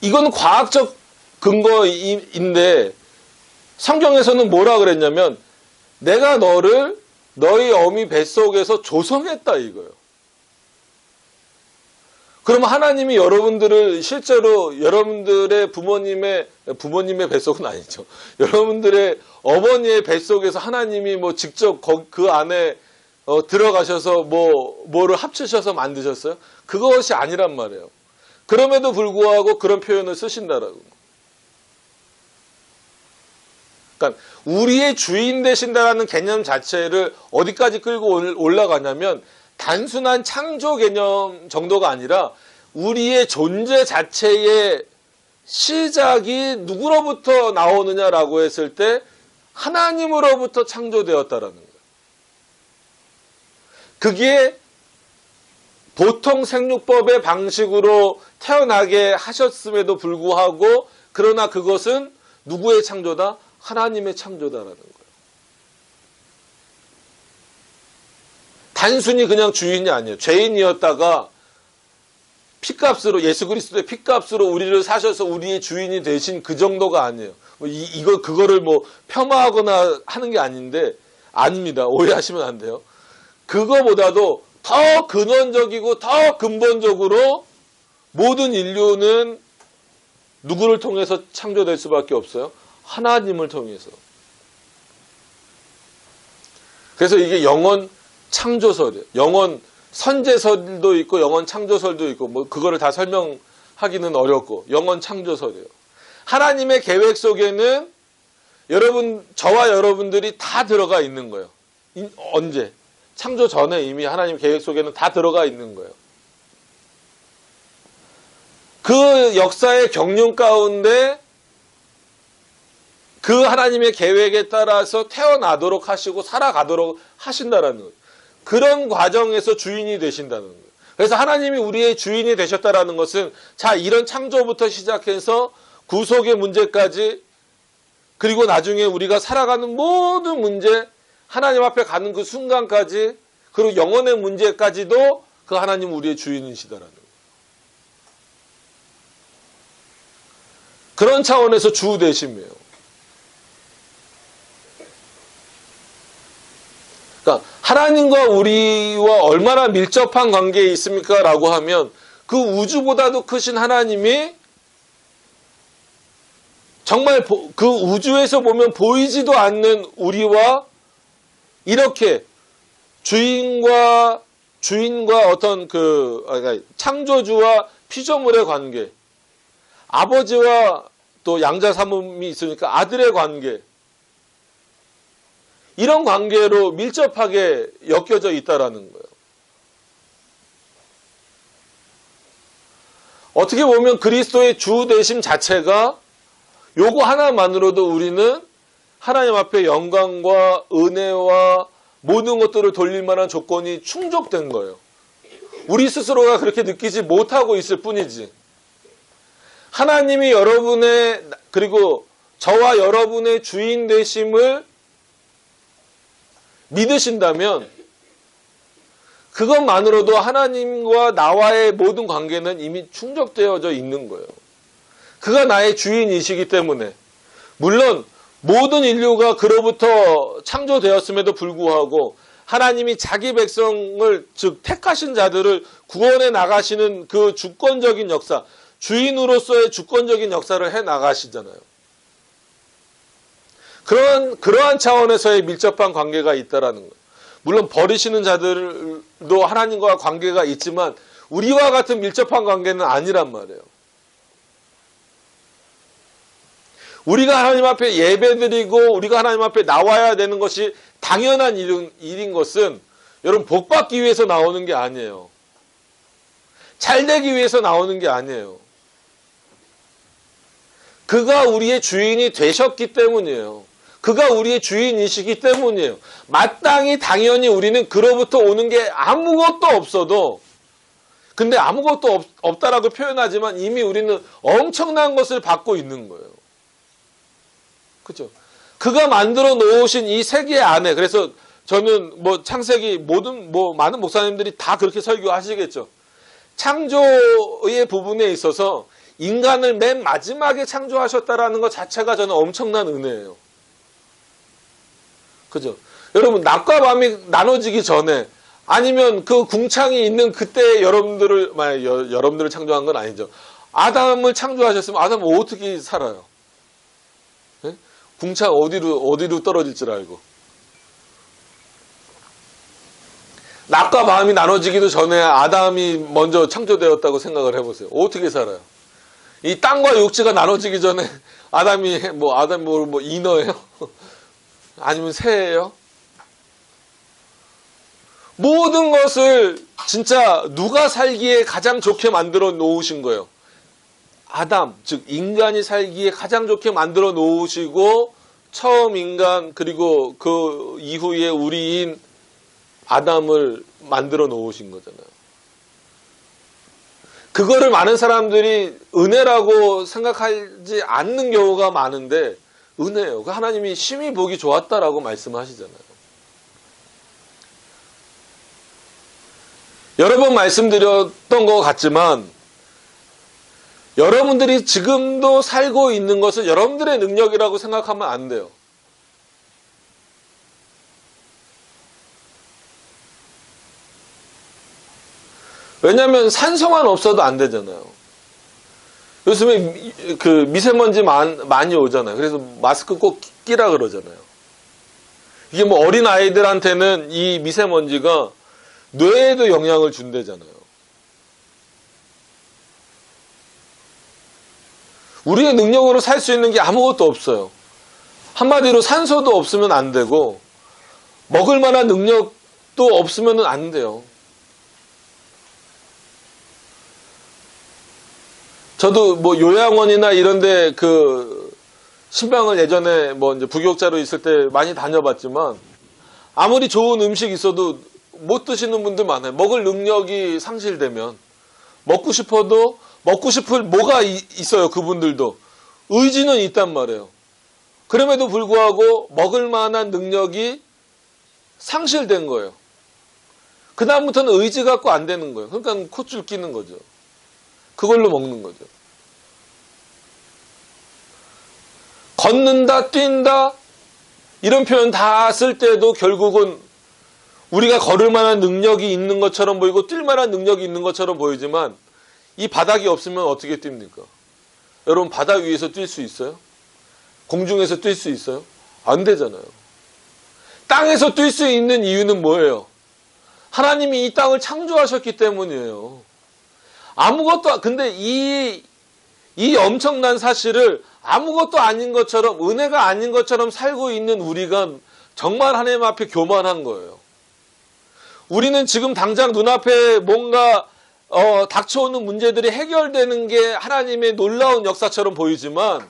이건 과학적 근거인데 성경에서는 뭐라 그랬냐면 내가 너를 너희 어미 뱃속에서 조성했다 이거예요. 그러면 하나님이 여러분들을 실제로 여러분들의 부모님의 뱃속은 아니죠. 여러분들의 어머니의 뱃속에서 하나님이 직접 그 안에 들어가셔서 뭐를 합치셔서 만드셨어요? 그것이 아니란 말이에요. 그럼에도 불구하고 그런 표현을 쓰신다라고. 그러니까 우리의 주인 되신다라는 개념 자체를 어디까지 끌고 올라가냐면 단순한 창조 개념 정도가 아니라 우리의 존재 자체의 시작이 누구로부터 나오느냐라고 했을 때 하나님으로부터 창조되었다라는 거예요. 그게 보통 생육법의 방식으로 태어나게 하셨음에도 불구하고 그러나 그것은 누구의 창조다? 하나님의 창조다라는 거예요. 단순히 그냥 주인이 아니에요. 죄인이었다가 피값으로 예수 그리스도의 피값으로 우리를 사셔서 우리의 주인이 되신 그 정도가 아니에요. 그거를 폄하하거나 하는 게 아닌데 아닙니다. 오해하시면 안 돼요. 그거보다도 더 근원적이고 더 근본적으로 모든 인류는 누구를 통해서 창조될 수밖에 없어요? 하나님을 통해서. 그래서 이게 영원 창조설이에요. 영원 선제설도 있고 영원 창조설도 있고 그거를 다 설명하기는 어렵고 영원 창조설이에요. 하나님의 계획 속에는 저와 여러분들이 다 들어가 있는 거예요. 언제? 창조 전에 이미 하나님 계획 속에는 다 들어가 있는 거예요. 그 역사의 경륜 가운데 그 하나님의 계획에 따라서 태어나도록 하시고 살아가도록 하신다라는 거예요. 그런 과정에서 주인이 되신다는 거예요. 그래서 하나님이 우리의 주인이 되셨다라는 것은 이런 창조부터 시작해서 구속의 문제까지 그리고 나중에 우리가 살아가는 모든 문제, 하나님 앞에 가는 그 순간까지, 그리고 영혼의 문제까지도 그 하나님 우리의 주인이시다라는 거예요. 그런 차원에서 주 되심이에요. 그러니까 하나님과 우리와 얼마나 밀접한 관계에 있습니까? 라고 하면 그 우주보다도 크신 하나님이 정말 그 우주에서 보면 보이지도 않는 우리와 이렇게 주인과 어떤 그러니까 창조주와 피조물의 관계, 아버지와 또 양자 사모님이 있으니까 아들의 관계, 이런 관계로 밀접하게 엮여져 있다라는 거예요. 어떻게 보면 그리스도의 주 되심 자체가 요거 하나만으로도 우리는 하나님 앞에 영광과 은혜와 모든 것들을 돌릴 만한 조건이 충족된 거예요. 우리 스스로가 그렇게 느끼지 못하고 있을 뿐이지. 하나님이 여러분의, 그리고 저와 여러분의 주인 되심을 믿으신다면 그것만으로도 하나님과 나와의 모든 관계는 이미 충족되어져 있는 거예요. 그가 나의 주인이시기 때문에. 물론 모든 인류가 그로부터 창조되었음에도 불구하고 하나님이 자기 백성을, 즉 택하신 자들을 구원해 나가시는 그 주권적인 역사, 주인으로서의 주권적인 역사를 해 나가시잖아요. 그러한 차원에서의 밀접한 관계가 있다라는 거예요. 물론 버리시는 자들도 하나님과 관계가 있지만 우리와 같은 밀접한 관계는 아니란 말이에요. 우리가 하나님 앞에 예배드리고 우리가 하나님 앞에 나와야 되는 것이 당연한 일인 것은 여러분 복받기 위해서 나오는 게 아니에요. 잘되기 위해서 나오는 게 아니에요. 그가 우리의 주인이 되셨기 때문이에요. 그가 우리의 주인이시기 때문이에요. 마땅히 당연히 우리는 그로부터 오는 게 아무것도 없어도, 근데 아무것도 없다라고 표현하지만 이미 우리는 엄청난 것을 받고 있는 거예요. 그죠? 그가 만들어 놓으신 이 세계 안에, 그래서 저는 창세기 많은 목사님들이 다 그렇게 설교하시겠죠. 창조의 부분에 있어서 인간을 맨 마지막에 창조하셨다라는 것 자체가 저는 엄청난 은혜예요. 그죠? 여러분, 낮과 밤이 나눠지기 전에, 아니면 그 궁창이 있는 그때 여러분들을 창조한 건 아니죠. 아담을 창조하셨으면 아담은 어떻게 살아요? 네? 궁창 어디로 떨어질 줄 알고. 낮과 밤이 나눠지기도 전에 아담이 먼저 창조되었다고 생각을 해보세요. 어떻게 살아요? 이 땅과 육지가 나눠지기 전에 아담이 인어예요? 아니면 새예요? 모든 것을 진짜 누가 살기에 가장 좋게 만들어 놓으신 거예요. 아담, 즉 인간이 살기에 가장 좋게 만들어 놓으시고 처음 인간 그리고 그 이후에 우리인 아담을 만들어 놓으신 거잖아요. 그거를 많은 사람들이 은혜라고 생각하지 않는 경우가 많은데 은혜예요. 그 하나님이 심히 보기 좋았다라고 말씀하시잖아요. 여러 번 말씀드렸던 것 같지만 여러분들이 지금도 살고 있는 것은 여러분들의 능력이라고 생각하면 안 돼요. 왜냐하면 산소만 없어도 안 되잖아요. 요즘에 그 미세먼지 많이 오잖아요. 그래서 마스크 꼭 끼라 그러잖아요. 이게 어린 아이들한테는 이 미세먼지가 뇌에도 영향을 준대잖아요. 우리의 능력으로 살 수 있는 게 아무것도 없어요. 한마디로 산소도 없으면 안 되고 먹을 만한 능력도 없으면 안 돼요. 저도 요양원이나 이런데 그 신방을 예전에 이제 부교육자로 있을 때 많이 다녀봤지만 아무리 좋은 음식 있어도 못 드시는 분들 많아요. 먹을 능력이 상실되면 먹고 싶어도 먹고 싶을 뭐가 있어요. 그분들도 의지는 있단 말이에요. 그럼에도 불구하고 먹을 만한 능력이 상실된 거예요. 그 다음부터는 의지 갖고 안 되는 거예요. 그러니까 콧줄 끼는 거죠. 그걸로 먹는 거죠. 걷는다, 뛴다 이런 표현 다 쓸 때도 결국은 우리가 걸을 만한 능력이 있는 것처럼 보이고 뛸 만한 능력이 있는 것처럼 보이지만 이 바닥이 없으면 어떻게 뜁니까? 여러분 바닥 위에서 뛸 수 있어요? 공중에서 뛸 수 있어요? 안 되잖아요. 땅에서 뛸 수 있는 이유는 뭐예요? 하나님이 이 땅을 창조하셨기 때문이에요. 근데 이 엄청난 사실을 아무것도 아닌 것처럼, 은혜가 아닌 것처럼 살고 있는 우리가 정말 하나님 앞에 교만한 거예요. 우리는 지금 당장 눈앞에 뭔가 닥쳐오는 문제들이 해결되는 게 하나님의 놀라운 역사처럼 보이지만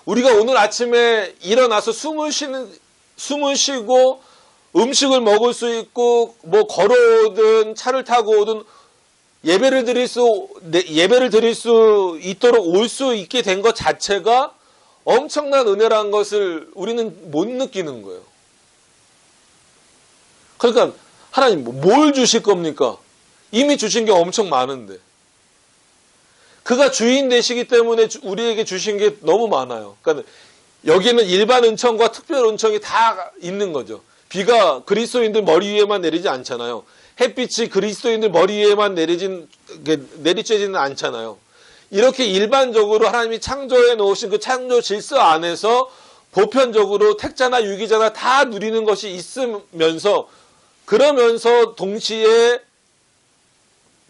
우리가 오늘 아침에 일어나서 숨을 쉬고 음식을 먹을 수 있고 뭐 걸어오든 차를 타고 오든 예배를 드릴 수 있도록 올 수 있게 된 것 자체가 엄청난 은혜라는 것을 우리는 못 느끼는 거예요. 그러니까 하나님 뭘 주실 겁니까? 이미 주신 게 엄청 많은데. 그가 주인 되시기 때문에 우리에게 주신 게 너무 많아요. 그러니까 여기는 일반 은총과 특별 은총이 다 있는 거죠. 비가 그리스도인들 머리 위에만 내리지 않잖아요. 햇빛이 그리스도인들 머리 위에만 내리쬐지는 않잖아요. 이렇게 일반적으로 하나님이 창조해 놓으신 그 창조 질서 안에서 보편적으로 택자나 유기자나 다 누리는 것이 있으면서 그러면서 동시에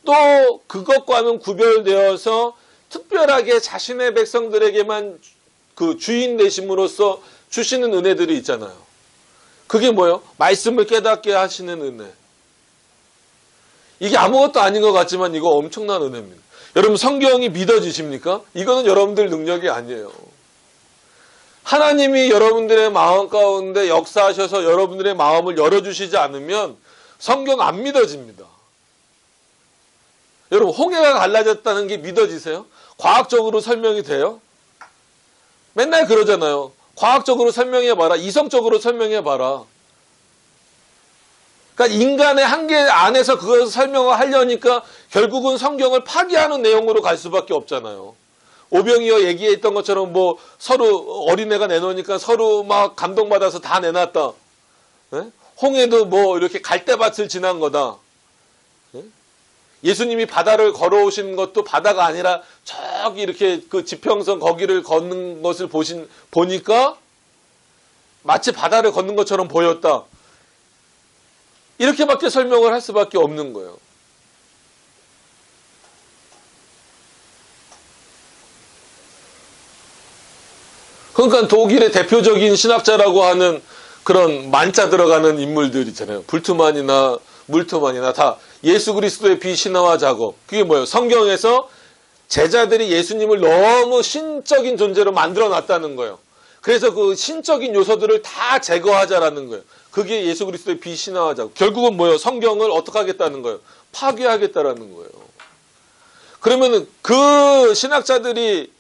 또 그것과는 구별되어서 특별하게 자신의 백성들에게만 그 주인 되심으로써 주시는 은혜들이 있잖아요. 그게 뭐예요? 말씀을 깨닫게 하시는 은혜. 이게 아무것도 아닌 것 같지만 이거 엄청난 은혜입니다. 여러분 성경이 믿어지십니까? 이거는 여러분들 능력이 아니에요. 하나님이 여러분들의 마음 가운데 역사하셔서 여러분들의 마음을 열어주시지 않으면 성경 안 믿어집니다. 여러분 홍해가 갈라졌다는 게 믿어지세요? 과학적으로 설명이 돼요? 맨날 그러잖아요. 과학적으로 설명해봐라. 이성적으로 설명해봐라. 그러니까 인간의 한계 안에서 그것을 설명을 하려니까 결국은 성경을 파기하는 내용으로 갈 수밖에 없잖아요. 오병이어 얘기했던 것처럼 뭐 서로 어린애가 내놓으니까 서로 막 감동받아서 다 내놨다. 네? 홍해도 뭐 이렇게 갈대밭을 지난 거다. 네? 예수님이 바다를 걸어오신 것도 바다가 아니라 저기 이렇게 그 지평선 거기를 걷는 것을 보니까 마치 바다를 걷는 것처럼 보였다. 이렇게밖에 설명을 할 수밖에 없는 거예요. 그러니까 독일의 대표적인 신학자라고 하는 그런 만자 들어가는 인물들 있잖아요. 불트만이나 물트만이나 다 예수 그리스도의 비신화화 작업. 그게 뭐예요? 성경에서 제자들이 예수님을 너무 신적인 존재로 만들어 놨다는 거예요. 그래서 그 신적인 요소들을 다 제거하자라는 거예요. 그게 예수 그리스도의 비신화화 작업. 결국은 뭐예요? 성경을 어떻게 하겠다는 거예요? 파괴하겠다라는 거예요. 그러면은 그 신학자들이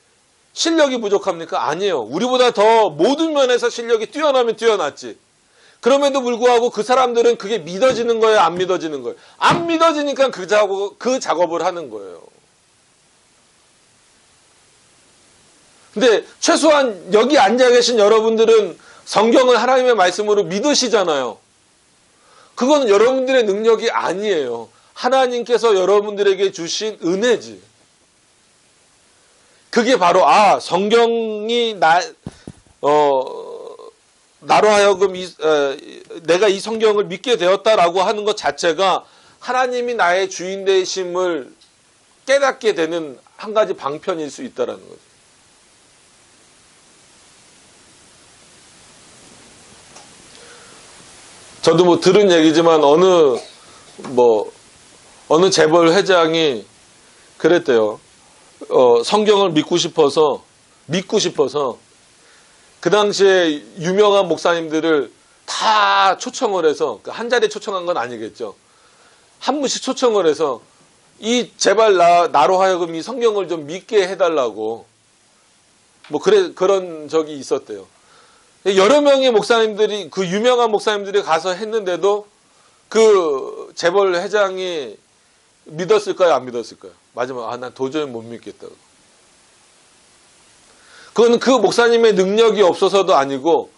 실력이 부족합니까? 아니에요. 우리보다 더 모든 면에서 실력이 뛰어나면 뛰어났지. 그럼에도 불구하고 그 사람들은 그게 믿어지는 거예요? 안 믿어지는 거예요? 안 믿어지니까 그 작업을 하는 거예요. 근데 최소한 여기 앉아 계신 여러분들은 성경을 하나님의 말씀으로 믿으시잖아요. 그건 여러분들의 능력이 아니에요. 하나님께서 여러분들에게 주신 은혜지. 그게 바로 성경이 나로 하여금 내가 이 성경을 믿게 되었다라고 하는 것 자체가 하나님이 나의 주인 되심을 깨닫게 되는 한 가지 방편일 수 있다라는 거죠. 저도 뭐 들은 얘기지만 어느 재벌 회장이 그랬대요. 성경을 믿고 싶어서 그 당시에 유명한 목사님들을 다 초청을 해서 한 자리에 초청한 건 아니겠죠. 한 분씩 초청을 해서 제발 나로 하여금 이 성경을 좀 믿게 해달라고 뭐 그런 적이 있었대요. 여러 명의 목사님들이, 그 유명한 목사님들이 가서 했는데도 그 재벌 회장이 믿었을까요? 안 믿었을까요? 마지막에 난 도저히 못 믿겠다고. 그건 그 목사님의 능력이 없어서도 아니고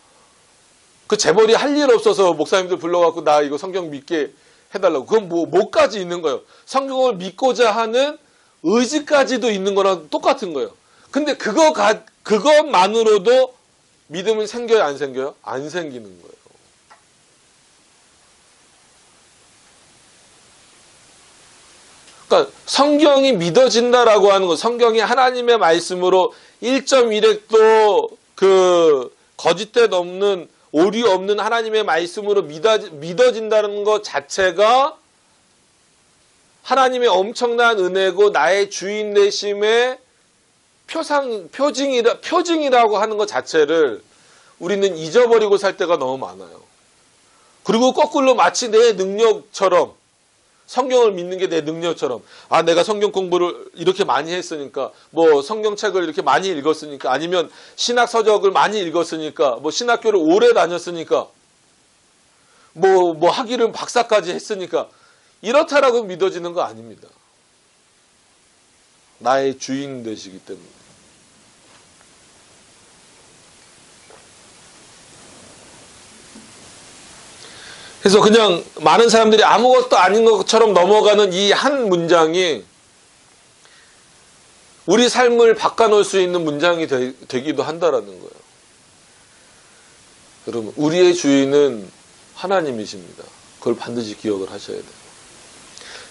그 재벌이 할 일 없어서 목사님들 불러갖고 나 이거 성경 믿게 해달라고. 그건 뭐까지 있는 거예요. 성경을 믿고자 하는 의지까지도 있는 거랑 똑같은 거예요. 근데 그것만으로도 믿음은 생겨요, 안 생겨요? 안 생기는 거예요. 그러니까 성경이 믿어진다라고 하는 것, 성경이 하나님의 말씀으로 1.1획도 그 거짓된 없는, 오류 없는 하나님의 말씀으로 믿어진다는 것 자체가 하나님의 엄청난 은혜고 나의 주인 되심의 표징이라고 하는 것 자체를 우리는 잊어버리고 살 때가 너무 많아요. 그리고 거꾸로 마치 내 능력처럼, 성경을 믿는 게 내 능력처럼, 내가 성경 공부를 이렇게 많이 했으니까, 뭐 성경책을 이렇게 많이 읽었으니까, 아니면 신학 서적을 많이 읽었으니까, 뭐 신학교를 오래 다녔으니까, 뭐 학위를 박사까지 했으니까 이렇다라고 믿어지는 거 아닙니다. 나의 주인 되시기 때문에. 그래서 그냥 많은 사람들이 아무것도 아닌 것처럼 넘어가는 이 한 문장이 우리 삶을 바꿔놓을 수 있는 문장이 되기도 한다라는 거예요. 여러분, 우리의 주인은 하나님이십니다. 그걸 반드시 기억을 하셔야 돼요.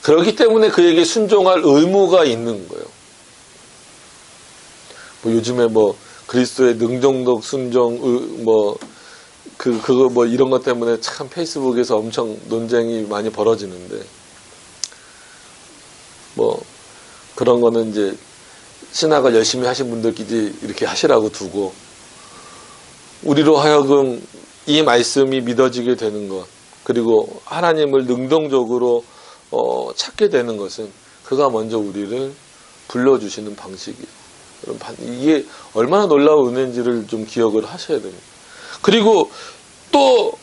그렇기 때문에 그에게 순종할 의무가 있는 거예요. 뭐 요즘에 뭐 그리스도의 능동적 순종, 그거 뭐 이런 것 때문에 참 페이스북에서 엄청 논쟁이 많이 벌어지는데, 뭐 그런 거는 이제 신학을 열심히 하신 분들끼리 이렇게 하시라고 두고, 우리로 하여금 이 말씀이 믿어지게 되는 것, 그리고 하나님을 능동적으로 찾게 되는 것은 그가 먼저 우리를 불러주시는 방식이에요. 이게 얼마나 놀라운 은혜인지를 좀 기억을 하셔야 됩니다. 그리고 또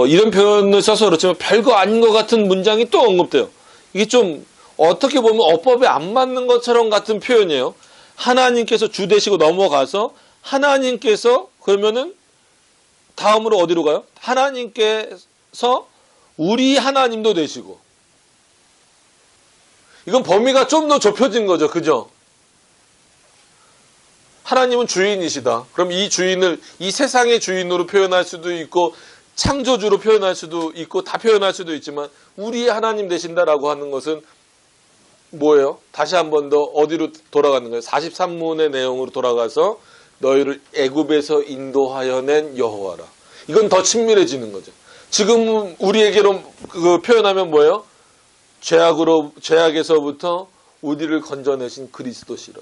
이런 표현을 써서 그렇지만 별거 아닌 것 같은 문장이 또 언급돼요. 이게 좀 어떻게 보면 어법에 안 맞는 것처럼 같은 표현이에요. 하나님께서 주 되시고 넘어가서 하나님께서, 그러면은 다음으로 어디로 가요? 하나님께서 우리 하나님도 되시고. 이건 범위가 좀 더 좁혀진 거죠. 그죠? 하나님은 주인이시다. 그럼 이 주인을 이 세상의 주인으로 표현할 수도 있고 창조주로 표현할 수도 있고 다 표현할 수도 있지만 우리의 하나님 되신다라고 하는 것은 뭐예요? 다시 한 번 더 어디로 돌아가는 거예요? 43문의 내용으로 돌아가서 너희를 애굽에서 인도하여 낸 여호와라. 이건 더 친밀해지는 거죠. 지금 우리에게로 그 표현하면 뭐예요? 죄악에서부터 우리를 건져내신 그리스도시라.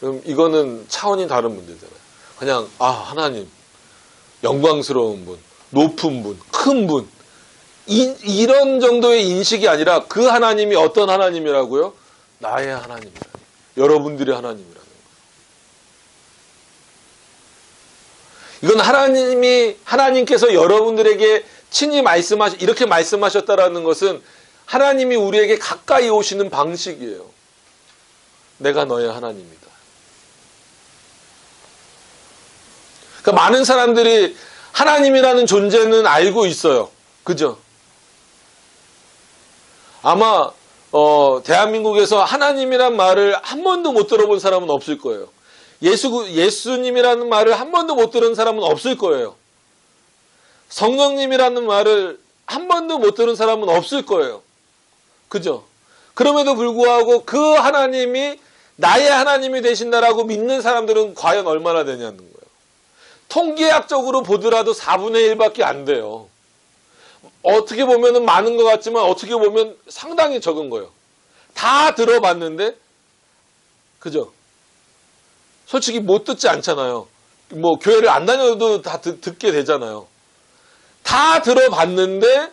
그럼 이거는 차원이 다른 문제잖아요. 그냥 하나님 영광스러운 분, 높은 분, 큰 분, 이런 정도의 인식이 아니라 그 하나님이 어떤 하나님이라고요? 나의 하나님이라는, 여러분들의 하나님이라는 거예요. 이건 하나님께서 여러분들에게 친히 이렇게 말씀하셨다라는 것은 하나님이 우리에게 가까이 오시는 방식이에요. 내가 너의 하나님이다. 그러니까 많은 사람들이 하나님이라는 존재는 알고 있어요. 그죠? 아마 대한민국에서 하나님이란 말을 한 번도 못 들어본 사람은 없을 거예요. 예수님이라는 말을 한 번도 못 들은 사람은 없을 거예요. 성령님이라는 말을 한 번도 못 들은 사람은 없을 거예요. 그죠? 그럼에도 불구하고 그 하나님이 나의 하나님이 되신다라고 믿는 사람들은 과연 얼마나 되냐는 거예요. 통계학적으로 보더라도 4분의 1밖에 안 돼요. 어떻게 보면 많은 것 같지만 어떻게 보면 상당히 적은 거예요. 다 들어봤는데, 그죠? 솔직히 못 듣지 않잖아요. 뭐 교회를 안 다녀도 다 듣게 되잖아요. 다 들어봤는데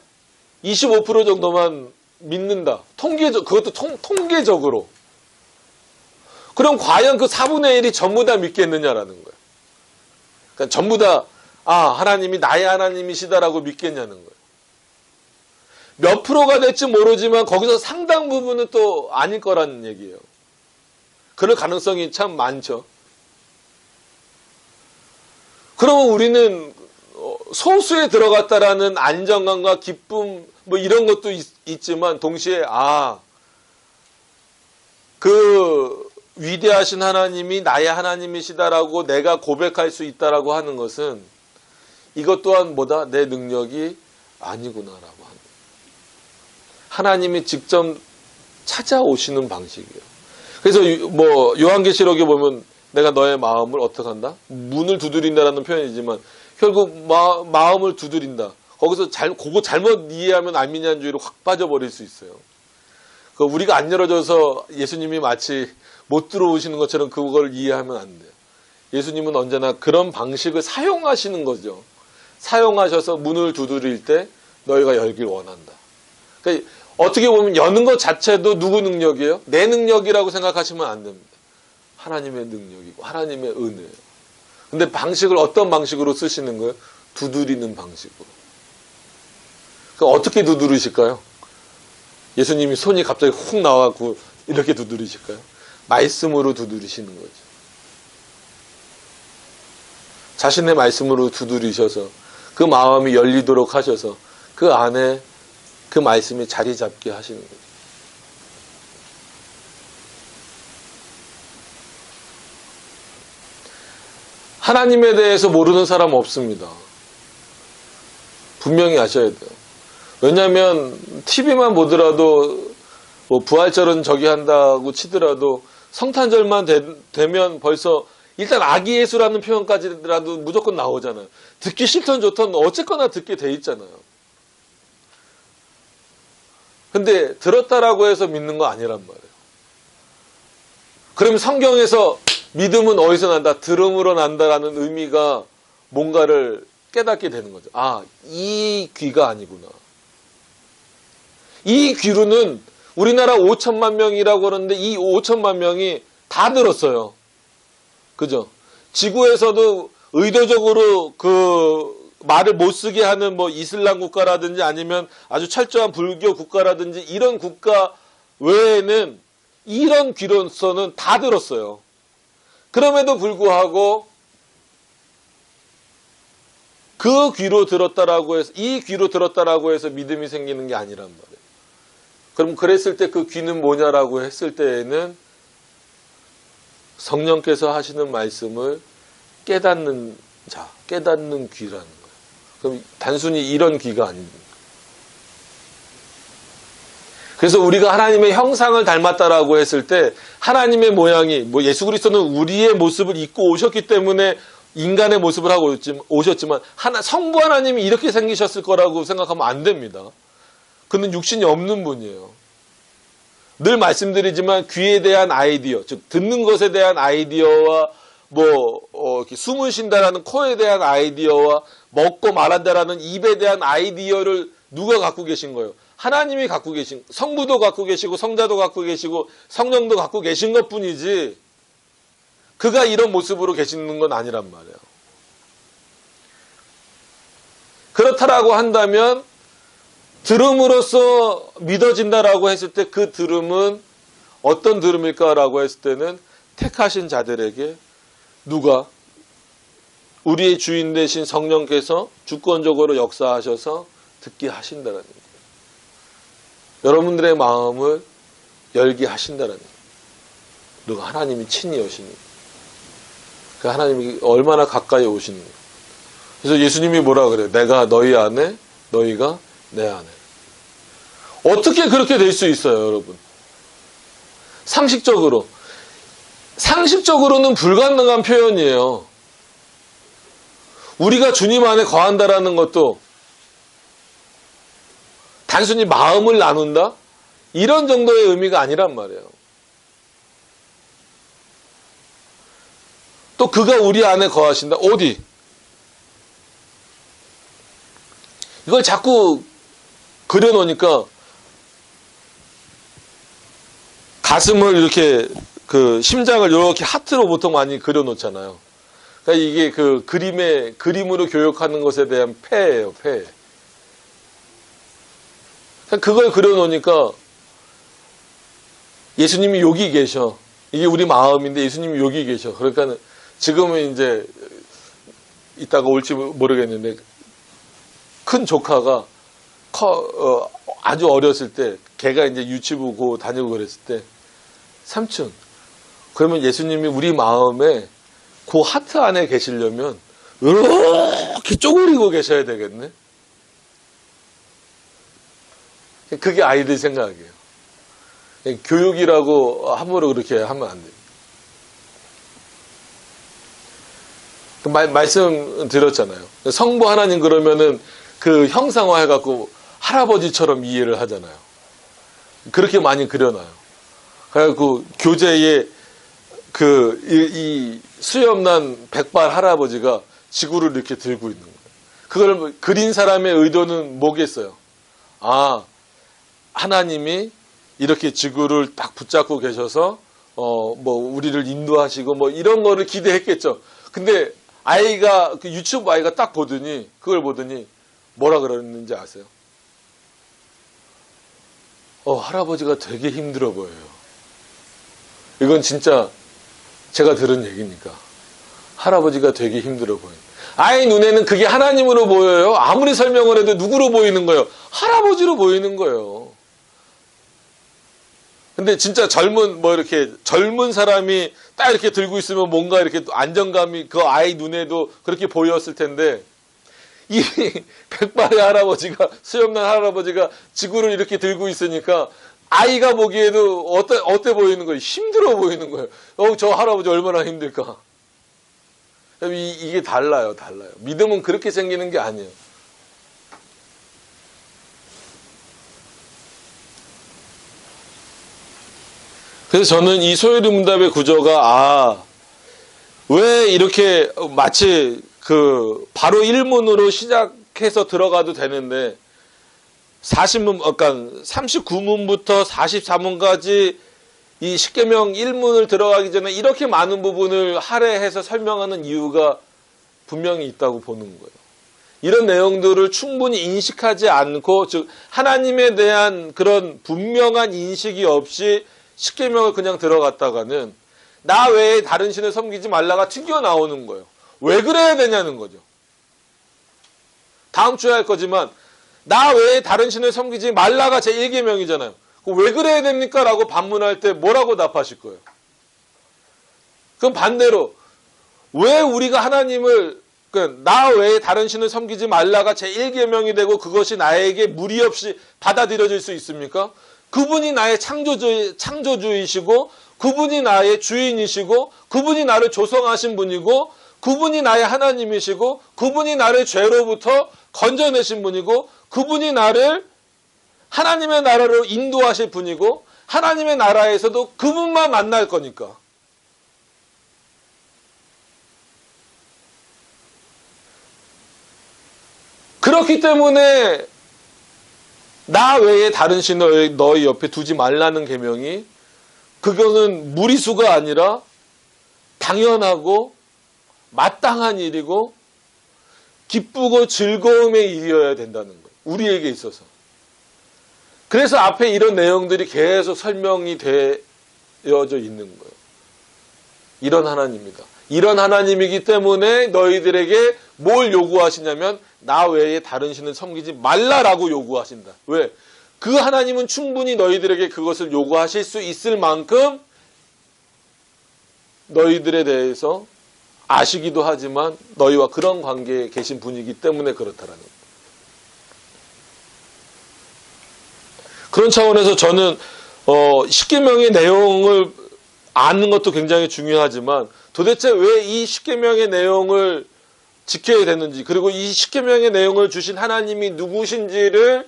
25% 정도만 믿는다. 그것도 통계적으로. 그럼 과연 그 4분의 1이 전부 다 믿겠느냐라는 거예요. 그러니까 전부 다 하나님이 나의 하나님이시다라고 믿겠냐는 거예요. 몇 프로가 될지 모르지만 거기서 상당 부분은 또 아닐 거라는 얘기예요. 그럴 가능성이 참 많죠. 그러면 우리는 소수에 들어갔다라는 안정감과 기쁨 뭐 이런 것도 있지만 동시에 그 위대하신 하나님이 나의 하나님이시다라고 내가 고백할 수 있다라고 하는 것은 이것 또한 뭐다? 내 능력이 아니구나라고 하는. 하나님이 직접 찾아오시는 방식이에요. 그래서 뭐 요한계시록에 보면 내가 너의 마음을 어떻게 한다? 문을 두드린다라는 표현이지만 결국 마음을 두드린다. 거기서 그거 잘못 이해하면 안민연주의로 확 빠져버릴 수 있어요. 우리가 안 열어줘서 예수님이 마치 못 들어오시는 것처럼 그걸 이해하면 안 돼요. 예수님은 언제나 그런 방식을 사용하시는 거죠. 사용하셔서 문을 두드릴 때 너희가 열길 원한다. 그러니까 어떻게 보면 여는 것 자체도 누구 능력이에요? 내 능력이라고 생각하시면 안 됩니다. 하나님의 능력이고 하나님의 은혜예요. 근데 방식을 어떤 방식으로 쓰시는 거예요? 두드리는 방식으로. 그러니까 어떻게 두드리실까요? 예수님이 손이 갑자기 훅 나와갖고 이렇게 두드리실까요? 말씀으로 두드리시는 거죠. 자신의 말씀으로 두드리셔서 그 마음이 열리도록 하셔서 그 안에 그 말씀이 자리 잡게 하시는 거죠. 하나님에 대해서 모르는 사람 없습니다. 분명히 아셔야 돼요. 왜냐하면 TV만 보더라도 뭐 부활절은 저기 한다고 치더라도 성탄절만 되면 벌써 일단 아기 예수라는 표현까지라도 무조건 나오잖아요. 듣기 싫던 좋던 어쨌거나 듣게 돼 있잖아요. 근데 들었다라고 해서 믿는 거 아니란 말이에요. 그럼 성경에서 믿음은 어디서 난다? 들음으로 난다라는 의미가 뭔가를 깨닫게 되는 거죠. 이 귀가 아니구나. 이 귀로는 우리나라 5천만 명이라고 그러는데 이 5천만 명이 다 들었어요. 그죠? 지구에서도 의도적으로 그 말을 못 쓰게 하는 뭐 이슬람 국가라든지 아니면 아주 철저한 불교 국가라든지 이런 국가 외에는 이런 귀로서는 다 들었어요. 그럼에도 불구하고 그 귀로 들었다라고 해서 이 귀로 들었다라고 해서 믿음이 생기는 게 아니란 말이에요. 그럼 그랬을 때 그 귀는 뭐냐라고 했을 때에는 성령께서 하시는 말씀을 깨닫는 자, 깨닫는 귀라는 거예요. 그럼 단순히 이런 귀가 아닙니다. 그래서 우리가 하나님의 형상을 닮았다라고 했을 때 하나님의 모양이 뭐 예수 그리스도는 우리의 모습을 입고 오셨기 때문에 인간의 모습을 하고 오셨지만 성부 하나님이 이렇게 생기셨을 거라고 생각하면 안 됩니다. 그는 육신이 없는 분이에요. 늘 말씀드리지만 귀에 대한 아이디어, 즉 듣는 것에 대한 아이디어와 이렇게 숨을 쉰다라는 코에 대한 아이디어와 먹고 말한다라는 입에 대한 아이디어를 누가 갖고 계신 거예요? 하나님이 갖고 계신, 성부도 갖고 계시고 성자도 갖고 계시고 성령도 갖고 계신 것뿐이지 그가 이런 모습으로 계시는 건 아니란 말이에요. 그렇다라고 한다면 들음으로써 믿어진다라고 했을 때 그 들음은 어떤 들음일까라고 했을 때는 택하신 자들에게 누가 우리의 주인 되신 성령께서 주권적으로 역사하셔서 듣게 하신다는 거예요. 여러분들의 마음을 열게 하신다는 거예요. 누가 하나님이 친히 오시니 그 하나님이 얼마나 가까이 오시는 거예요. 그래서 예수님이 뭐라 그래요? 내가 너희 안에 너희가 내 안에. 어떻게 그렇게 될 수 있어요, 여러분? 상식적으로는 불가능한 표현이에요. 우리가 주님 안에 거한다라는 것도 단순히 마음을 나눈다? 이런 정도의 의미가 아니란 말이에요. 또 그가 우리 안에 거하신다? 어디? 이걸 자꾸 그려놓으니까 가슴을 이렇게 그 심장을 이렇게 하트로 보통 많이 그려놓잖아요. 그러니까 이게 그 그림으로 교육하는 것에 대한 폐예요, 폐. 그걸 그려놓으니까 예수님이 여기 계셔. 이게 우리 마음인데 예수님이 여기 계셔. 그러니까 지금은 이제 이따가 올지 모르겠는데 큰 조카가 아주 어렸을 때 걔가 이제 유치부 다니고 그랬을 때 삼촌 그러면 예수님이 우리 마음에 그 하트 안에 계시려면 이렇게 쪼그리고 계셔야 되겠네. 그게 아이들 생각이에요. 교육이라고 함부로 그렇게 하면 안 돼요. 말씀 드렸잖아요. 성부 하나님 그러면은 그 형상화 해갖고 할아버지처럼 이해를 하잖아요. 그렇게 많이 그려놔요. 그래갖고 교재에 이 수염난 백발 할아버지가 지구를 이렇게 들고 있는 거예요. 그걸 그린 사람의 의도는 뭐겠어요? 아, 하나님이 이렇게 지구를 딱 붙잡고 계셔서 뭐 우리를 인도하시고 뭐 이런 거를 기대했겠죠. 근데 아이가 그 유치부 아이가 딱 보더니 그걸 보더니 뭐라 그랬는지 아세요? 할아버지가 되게 힘들어 보여요. 이건 진짜 제가 들은 얘기니까. 할아버지가 되게 힘들어 보여요. 아이 눈에는 그게 하나님으로 보여요. 아무리 설명을 해도 누구로 보이는 거예요? 할아버지로 보이는 거예요. 근데 진짜 이렇게 젊은 사람이 딱 이렇게 들고 있으면 뭔가 이렇게 안정감이 그 아이 눈에도 그렇게 보였을 텐데, 이 백발의 할아버지가, 수염난 할아버지가 지구를 이렇게 들고 있으니까 아이가 보기에도 어때 보이는 거예요? 힘들어 보이는 거예요. 저 할아버지 얼마나 힘들까? 이게 달라요. 믿음은 그렇게 생기는 게 아니에요. 그래서 저는 이 소요리문답의 구조가 왜 이렇게 마치 바로 1문으로 시작해서 들어가도 되는데 39문부터 44문까지 이 십계명 1문을 들어가기 전에 이렇게 많은 부분을 할애해서 설명하는 이유가 분명히 있다고 보는 거예요. 이런 내용들을 충분히 인식하지 않고, 즉 하나님에 대한 그런 분명한 인식이 없이 십계명을 그냥 들어갔다가는 나 외에 다른 신을 섬기지 말라가 튀겨나오는 거예요. 왜 그래야 되냐는 거죠. 다음 주에 할 거지만 나 외에 다른 신을 섬기지 말라가 제1계명이잖아요. 왜 그래야 됩니까? 라고 반문할 때 뭐라고 답하실 거예요? 그럼 반대로 왜 우리가 하나님을 나 외에 다른 신을 섬기지 말라가 제1계명이 되고 그것이 나에게 무리 없이 받아들여질 수 있습니까? 그분이 나의 창조주이시고 그분이 나의 주인이시고 그분이 나를 조성하신 분이고 그분이 나의 하나님이시고 그분이 나를 죄로부터 건져내신 분이고 그분이 나를 하나님의 나라로 인도하실 분이고 하나님의 나라에서도 그분만 만날 거니까. 그렇기 때문에 나 외에 다른 신을 너희 옆에 두지 말라는 계명이 그거는 무리수가 아니라 당연하고 마땅한 일이고 기쁘고 즐거움의 일이어야 된다는 거예요. 우리에게 있어서. 그래서 앞에 이런 내용들이 계속 설명이 되어져 있는 거예요. 이런 하나님이다. 이런 하나님이기 때문에 너희들에게 뭘 요구하시냐면 나 외에 다른 신을 섬기지 말라라고 요구하신다. 왜? 그 하나님은 충분히 너희들에게 그것을 요구하실 수 있을 만큼 너희들에 대해서 아시기도 하지만 너희와 그런 관계에 계신 분이기 때문에 그렇다라는 거예요. 그런 차원에서 저는 십계명의 내용을 아는 것도 굉장히 중요하지만 도대체 왜 이 십계명의 내용을 지켜야 되는지 그리고 이 십계명의 내용을 주신 하나님이 누구신지를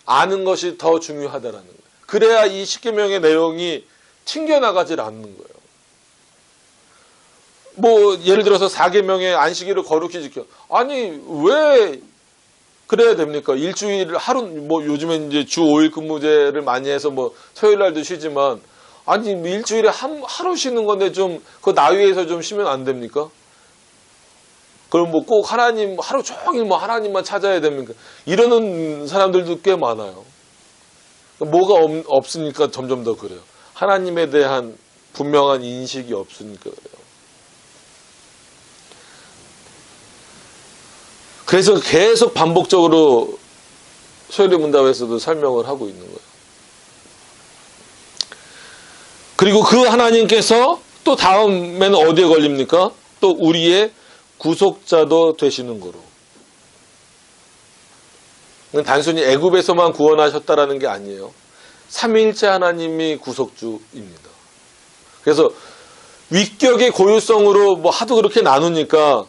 아는 것이 더 중요하다라는 거예요. 그래야 이 십계명의 내용이 튕겨나가질 않는 거예요. 뭐 예를 들어서 4계명의 안식일을 거룩히 지켜. 아니 왜 그래야 됩니까? 일주일 하루 뭐 요즘에 이제 주 5일 근무제를 많이 해서 뭐 토요일 날도 쉬지만 아니 일주일에 하루 쉬는 건데 좀 그 나위에서 좀 쉬면 안 됩니까? 그럼 뭐 꼭 하나님 하루 종일 뭐 하나님만 찾아야 됩니까? 이러는 사람들도 꽤 많아요. 뭐가 없으니까 점점 더 그래요. 하나님에 대한 분명한 인식이 없으니까 그래요. 그래서 계속 반복적으로 소요리 문답에서도 설명을 하고 있는 거예요. 그리고 그 하나님께서 또 다음에는 어디에 걸립니까? 또 우리의 구속자도 되시는 거로. 단순히 애굽에서만 구원하셨다라는 게 아니에요. 삼위일체 하나님이 구속주입니다. 그래서 위격의 고유성으로 뭐 하도 그렇게 나누니까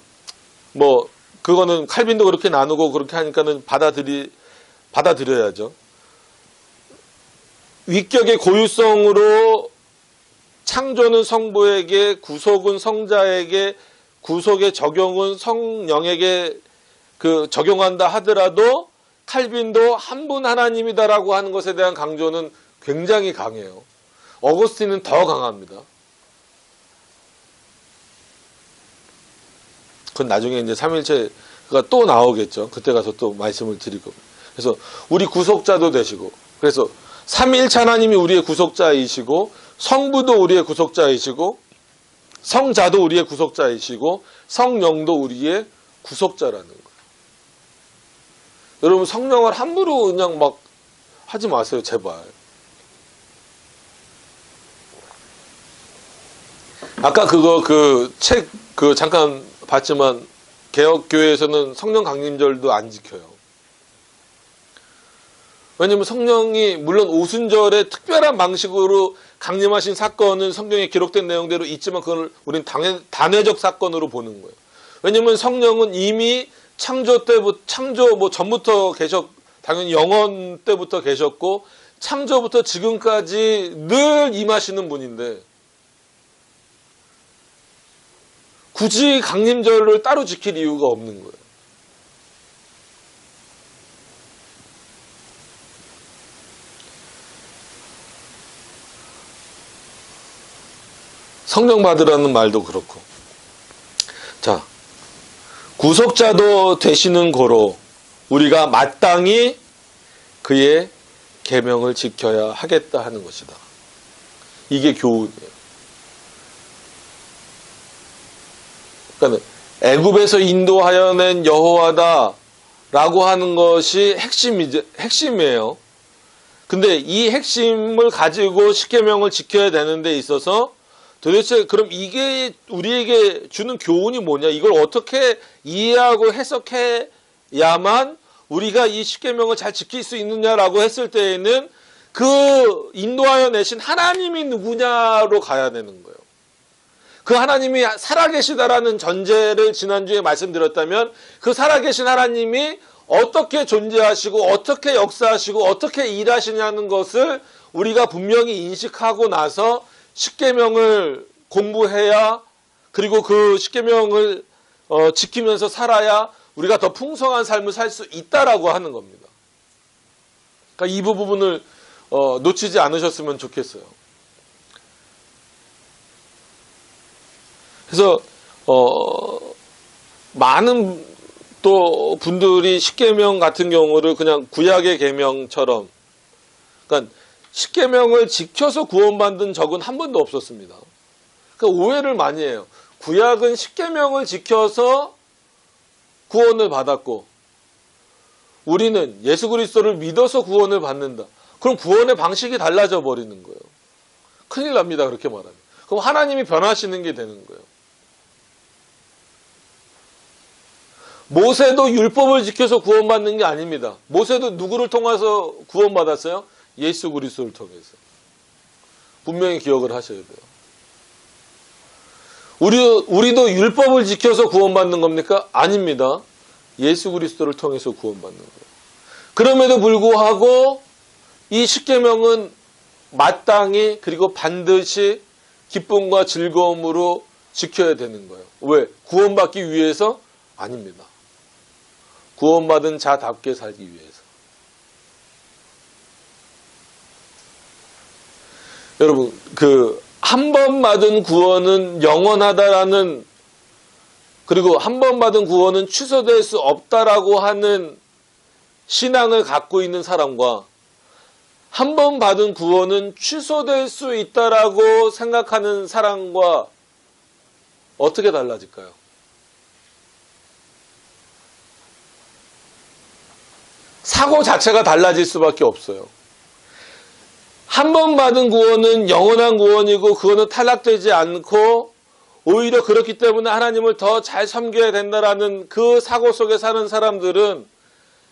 뭐 그거는 칼빈도 그렇게 나누고 그렇게 하니까는 받아들여야죠. 위격의 고유성으로 창조는 성부에게, 구속은 성자에게, 구속의 적용은 성령에게 적용한다 하더라도 칼빈도 한 분 하나님이다라고 하는 것에 대한 강조는 굉장히 강해요. 어거스틴은 더 강합니다. 그건 나중에 이제 삼일체가 또 나오겠죠. 그때 가서 또 말씀을 드리고. 그래서 우리 구속자도 되시고, 그래서 삼위일체 하나님이 우리의 구속자이시고, 성부도 우리의 구속자이시고, 성자도 우리의 구속자이시고, 성령도 우리의 구속자라는 거예요. 여러분 성령을 함부로 그냥 막 하지 마세요, 제발. 아까 책 잠깐 봤지만 개혁교회에서는 성령 강림절도 안 지켜요. 왜냐면 성령이 물론 오순절에 특별한 방식으로 강림하신 사건은 성경에 기록된 내용대로 있지만 그걸 우리는 단회적 사건으로 보는 거예요. 왜냐면 성령은 이미 창조 전부터 당연히 영원 때부터 계셨고 창조부터 지금까지 늘 임하시는 분인데 굳이 강림절을 따로 지킬 이유가 없는 거예요. 성령 받으라는 말도 그렇고. 자, 구속자도 되시는 고로 우리가 마땅히 그의 계명을 지켜야 하겠다 하는 것이다. 이게 교훈이에요. 그러니까 애굽에서 인도하여 낸 여호와다라고 하는 것이 핵심이에요. 근데 이 핵심을 가지고 십계명을 지켜야 되는 데 있어서 도대체 그럼 이게 우리에게 주는 교훈이 뭐냐? 이걸 어떻게 이해하고 해석해야만 우리가 이 십계명을 잘 지킬 수 있느냐라고 했을 때에는 그 인도하여 내신 하나님이 누구냐로 가야 되는 거예요. 그 하나님이 살아계시다라는 전제를 지난주에 말씀드렸다면 그 살아계신 하나님이 어떻게 존재하시고 어떻게 역사하시고 어떻게 일하시냐는 것을 우리가 분명히 인식하고 나서 십계명을 공부해야 그리고 그 십계명을 지키면서 살아야 우리가 더 풍성한 삶을 살 수 있다라고 하는 겁니다. 그러니까 이 부분을 놓치지 않으셨으면 좋겠어요. 그래서 많은 또 분들이 십계명 같은 경우를 그냥 구약의 계명처럼 그러니까 십계명을 지켜서 구원받은 적은 한 번도 없었습니다. 그러니까 오해를 많이 해요. 구약은 십계명을 지켜서 구원을 받았고 우리는 예수 그리스도를 믿어서 구원을 받는다. 그럼 구원의 방식이 달라져 버리는 거예요. 큰일 납니다. 그렇게 말하면. 그럼 하나님이 변하시는 게 되는 거예요. 모세도 율법을 지켜서 구원받는 게 아닙니다. 모세도 누구를 통해서 구원받았어요? 예수 그리스도를 통해서. 분명히 기억을 하셔야 돼요. 우리도 율법을 지켜서 구원받는 겁니까? 아닙니다. 예수 그리스도를 통해서 구원받는 거예요. 그럼에도 불구하고 이 십계명은 마땅히 그리고 반드시 기쁨과 즐거움으로 지켜야 되는 거예요. 왜? 구원받기 위해서? 아닙니다. 구원받은 자답게 살기 위해서. 여러분, 한 번 받은 구원은 영원하다라는, 그리고 한 번 받은 구원은 취소될 수 없다라고 하는 신앙을 갖고 있는 사람과 한 번 받은 구원은 취소될 수 있다라고 생각하는 사람과 어떻게 달라질까요? 사고 자체가 달라질 수밖에 없어요. 한 번 받은 구원은 영원한 구원이고 그거는 탈락되지 않고 오히려 그렇기 때문에 하나님을 더 잘 섬겨야 된다라는 그 사고 속에 사는 사람들은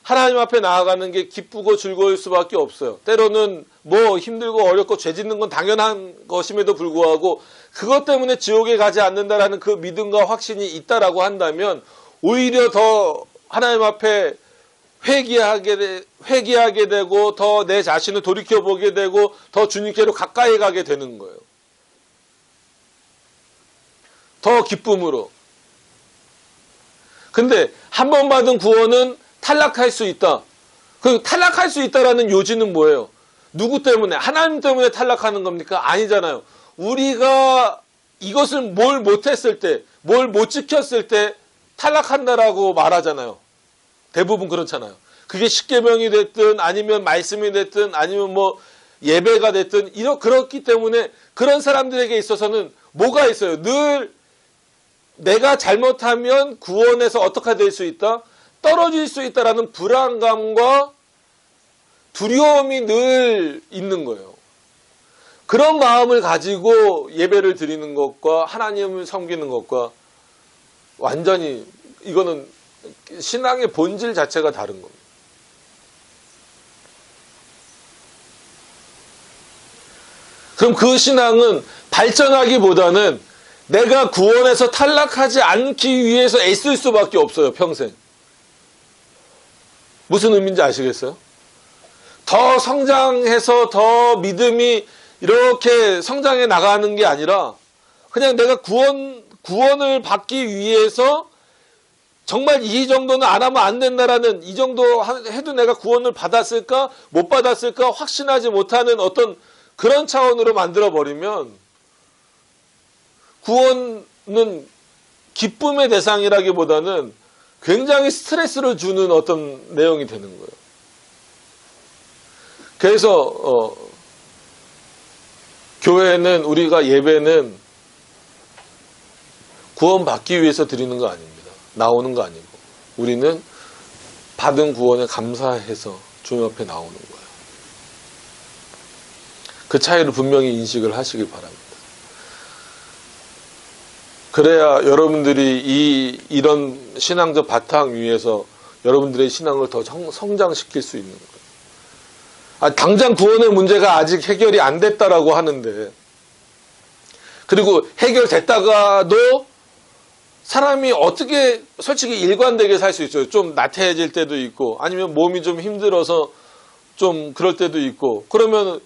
하나님 앞에 나아가는 게 기쁘고 즐거울 수밖에 없어요. 때로는 뭐 힘들고 어렵고 죄 짓는 건 당연한 것임에도 불구하고 그것 때문에 지옥에 가지 않는다라는 그 믿음과 확신이 있다라고 한다면 오히려 더 하나님 앞에 회개하게 되고 더 내 자신을 돌이켜보게 되고 더 주님께로 가까이 가게 되는 거예요. 더 기쁨으로. 근데 한 번 받은 구원은 탈락할 수 있다. 그 탈락할 수 있다라는 요지는 뭐예요? 누구 때문에? 하나님 때문에 탈락하는 겁니까? 아니잖아요. 우리가 이것을 뭘 못했을 때, 뭘 못 지켰을 때 탈락한다라고 말하잖아요. 대부분 그렇잖아요. 그게 십계명이 됐든 아니면 말씀이 됐든 아니면 뭐 예배가 됐든 그렇기 때문에 그런 사람들에게 있어서는 뭐가 있어요? 늘 내가 잘못하면 구원에서 어떻게 될 수 있다? 떨어질 수 있다라는 불안감과 두려움이 늘 있는 거예요. 그런 마음을 가지고 예배를 드리는 것과 하나님을 섬기는 것과 완전히 이거는 신앙의 본질 자체가 다른 겁니다. 그럼 그 신앙은 발전하기보다는 내가 구원에서 탈락하지 않기 위해서 애쓸 수밖에 없어요. 평생. 무슨 의미인지 아시겠어요? 더 성장해서 더 믿음이 이렇게 성장해 나가는 게 아니라 그냥 내가 구원을 받기 위해서 정말 이 정도는 안 하면 안 된다라는, 이 정도 해도 내가 구원을 받았을까 못 받았을까 확신하지 못하는 어떤 그런 차원으로 만들어버리면 구원은 기쁨의 대상이라기보다는 굉장히 스트레스를 주는 어떤 내용이 되는 거예요. 그래서 교회는, 우리가 예배는 구원받기 위해서 드리는 거 아닙니다. 나오는 거 아니고 우리는 받은 구원에 감사해서 주님 앞에 나오는 거예요. 그 차이를 분명히 인식을 하시길 바랍니다. 그래야 여러분들이 이런 신앙적 바탕 위에서 여러분들의 신앙을 더 성장시킬 수 있는 거예요. 당장 구원의 문제가 아직 해결이 안 됐다라고 하는데, 그리고 해결됐다가도 사람이 어떻게 솔직히 일관되게 살 수 있어요. 좀 나태해질 때도 있고 아니면 몸이 좀 힘들어서 좀 그럴 때도 있고, 그러면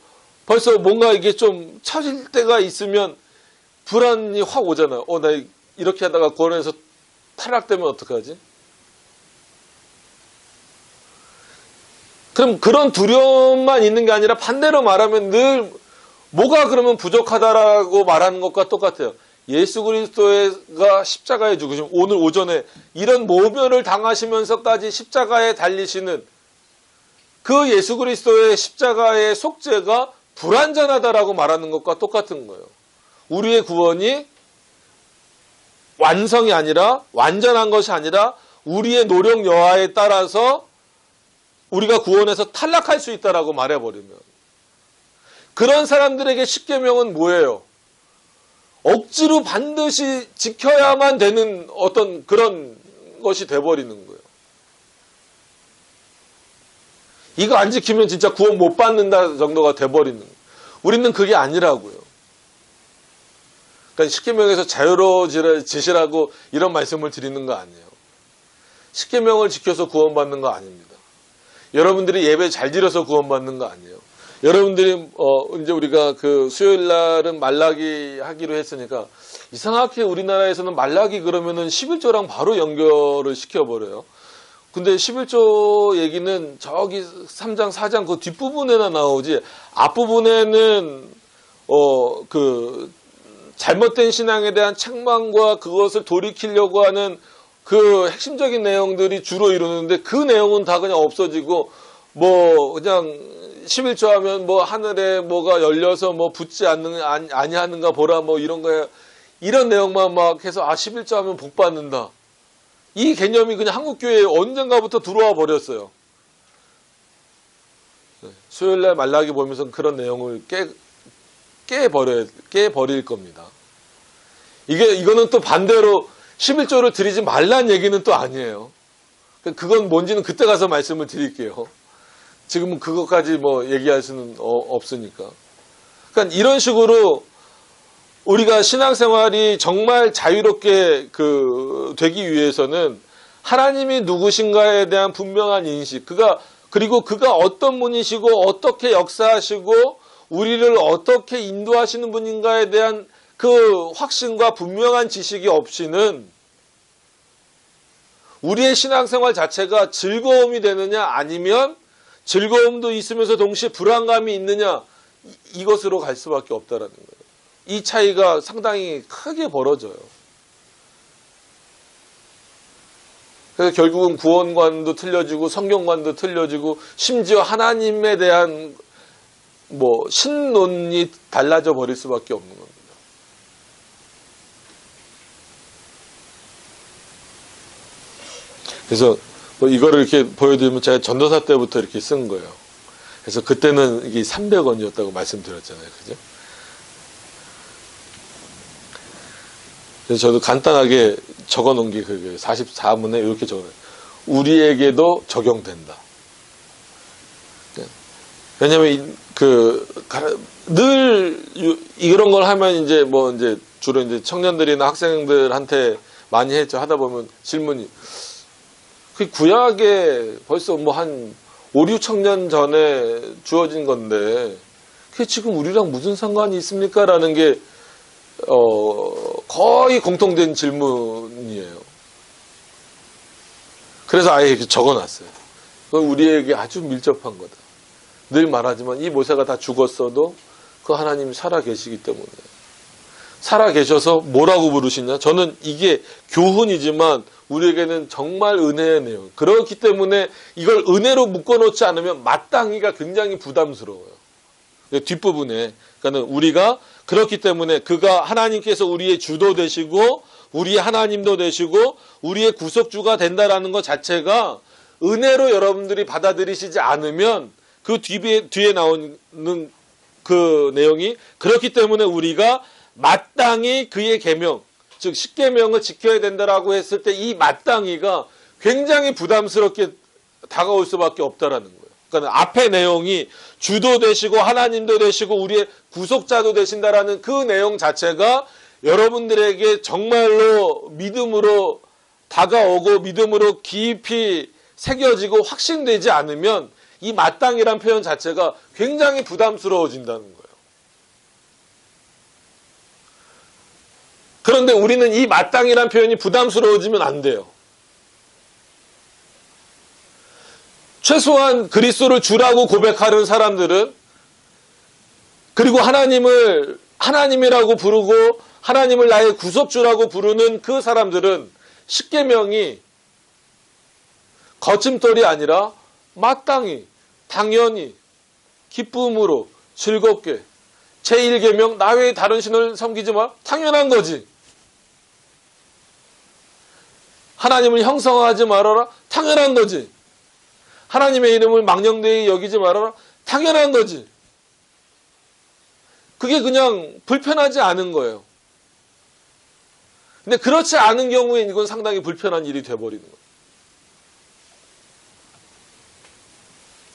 벌써 뭔가 이게 좀 처질 때가 있으면 불안이 확 오잖아요. 나 이렇게 하다가 구원에서 탈락되면 어떡하지? 그럼 그런 두려움만 있는 게 아니라 반대로 말하면 늘 뭐가 그러면 부족하다라고 말하는 것과 똑같아요. 예수 그리스도가 십자가에 죽으시면, 오늘 오전에 이런 모멸을 당하시면서까지 십자가에 달리시는 그 예수 그리스도의 십자가의 속죄가 불완전하다라고 말하는 것과 똑같은 거예요. 우리의 구원이 완성이 아니라, 완전한 것이 아니라 우리의 노력 여하에 따라서 우리가 구원에서 탈락할 수 있다라고 말해버리면, 그런 사람들에게 십계명은 뭐예요? 억지로 반드시 지켜야만 되는 어떤 그런 것이 돼버리는 거예요. 이거 안 지키면 진짜 구원 못 받는다 정도가 돼버리는 거예요. 우리는 그게 아니라고요. 그러니까 십계명에서 자유로워지시라고 이런 말씀을 드리는 거 아니에요. 십계명을 지켜서 구원받는 거 아닙니다. 여러분들이 예배 잘 드려서 구원받는 거 아니에요. 여러분들이 이제 우리가 그 수요일 날은 말라기 하기로 했으니까, 이상하게 우리나라에서는 말라기 그러면은 11조랑 바로 연결을 시켜버려요. 근데 11조 얘기는 저기 3장 4장 그 뒷부분에나 나오지, 앞부분에는 그 잘못된 신앙에 대한 책망과 그것을 돌이키려고 하는 그 핵심적인 내용들이 주로 이루는데 그 내용은 다 그냥 없어지고 뭐 그냥 11조 하면 뭐 하늘에 뭐가 열려서 뭐 붙지 아니하는가 보라 뭐 이런 거에 이런 내용만 막 해서 11조 하면 복 받는다. 이 개념이 그냥 한국교회에 언젠가부터 들어와 버렸어요. 수요일날 말라기 보면서 그런 내용을 깨버릴 겁니다. 이거는 또 반대로 11조를 드리지 말라는 얘기는 또 아니에요. 그건 뭔지는 그때 가서 말씀을 드릴게요. 지금은 그것까지 뭐 얘기할 수는 없으니까. 그러니까 이런 식으로 우리가 신앙생활이 정말 자유롭게 되기 위해서는 하나님이 누구신가에 대한 분명한 인식, 그리고 그가 어떤 분이시고 어떻게 역사하시고 우리를 어떻게 인도하시는 분인가에 대한 그 확신과 분명한 지식이 없이는 우리의 신앙생활 자체가 즐거움이 되느냐 아니면 즐거움도 있으면서 동시에 불안감이 있느냐 이것으로 갈 수밖에 없다라는 거예요. 이 차이가 상당히 크게 벌어져요. 그래서 결국은 구원관도 틀려지고 성경관도 틀려지고 심지어 하나님에 대한 뭐 신론이 달라져 버릴 수밖에 없는 겁니다. 그래서 뭐 이거를 이렇게 보여드리면 제가 전도사 때부터 이렇게 쓴 거예요. 그래서 그때는 이게 300원이었다고 말씀드렸잖아요. 그죠? 그래서 저도 간단하게 적어 놓은 게 그게 44문에 이렇게 적어요. 우리에게도 적용된다. 왜냐면 늘 이런 걸 하면 이제 주로 이제 청년들이나 학생들한테 많이 했죠. 하다 보면 질문이 그 구약에 벌써 뭐 한 5, 6천년 전에 주어진 건데 그게 지금 우리랑 무슨 상관이 있습니까? 라는 게 거의 공통된 질문이에요. 그래서 아예 이렇게 적어놨어요. 그건 우리에게 아주 밀접한 거다. 늘 말하지만 이 모세가 다 죽었어도 그 하나님이 살아계시기 때문에 살아계셔서 뭐라고 부르시냐? 저는 이게 교훈이지만 우리에게는 정말 은혜의 내용. 그렇기 때문에 이걸 은혜로 묶어놓지 않으면 마땅히가 굉장히 부담스러워요. 뒷부분에. 그러니까 우리가 그렇기 때문에 그가 하나님께서 우리의 주도 되시고 우리의 하나님도 되시고 우리의 구속주가 된다라는 것 자체가 은혜로 여러분들이 받아들이시지 않으면 그 뒤에 나오는 그 내용이 그렇기 때문에 우리가 마땅히 그의 계명, 즉 10계명을 지켜야 된다라고 했을 때 이 마땅히가 굉장히 부담스럽게 다가올 수밖에 없다라는 거예요. 그러니까 앞에 내용이 주도 되시고 하나님도 되시고 우리의 구속자도 되신다라는 그 내용 자체가 여러분들에게 정말로 믿음으로 다가오고 믿음으로 깊이 새겨지고 확신되지 않으면 이 마땅이란 표현 자체가 굉장히 부담스러워진다는 거예요. 그런데 우리는 이 마땅이란 표현이 부담스러워지면 안 돼요. 최소한 그리스도를 주라고 고백하는 사람들은 그리고 하나님을 하나님이라고 부르고 하나님을 나의 구속주라고 부르는 그 사람들은 십계명이 거침돌이 아니라 마땅히 당연히 기쁨으로 즐겁게 제1계명 나 외에 다른 신을 섬기지 마. 당연한 거지. 하나님을 형성하지 말아라. 당연한 거지. 하나님의 이름을 망령되이 여기지 말아라. 당연한 거지. 그게 그냥 불편하지 않은 거예요. 근데 그렇지 않은 경우엔 이건 상당히 불편한 일이 돼버리는 거예요.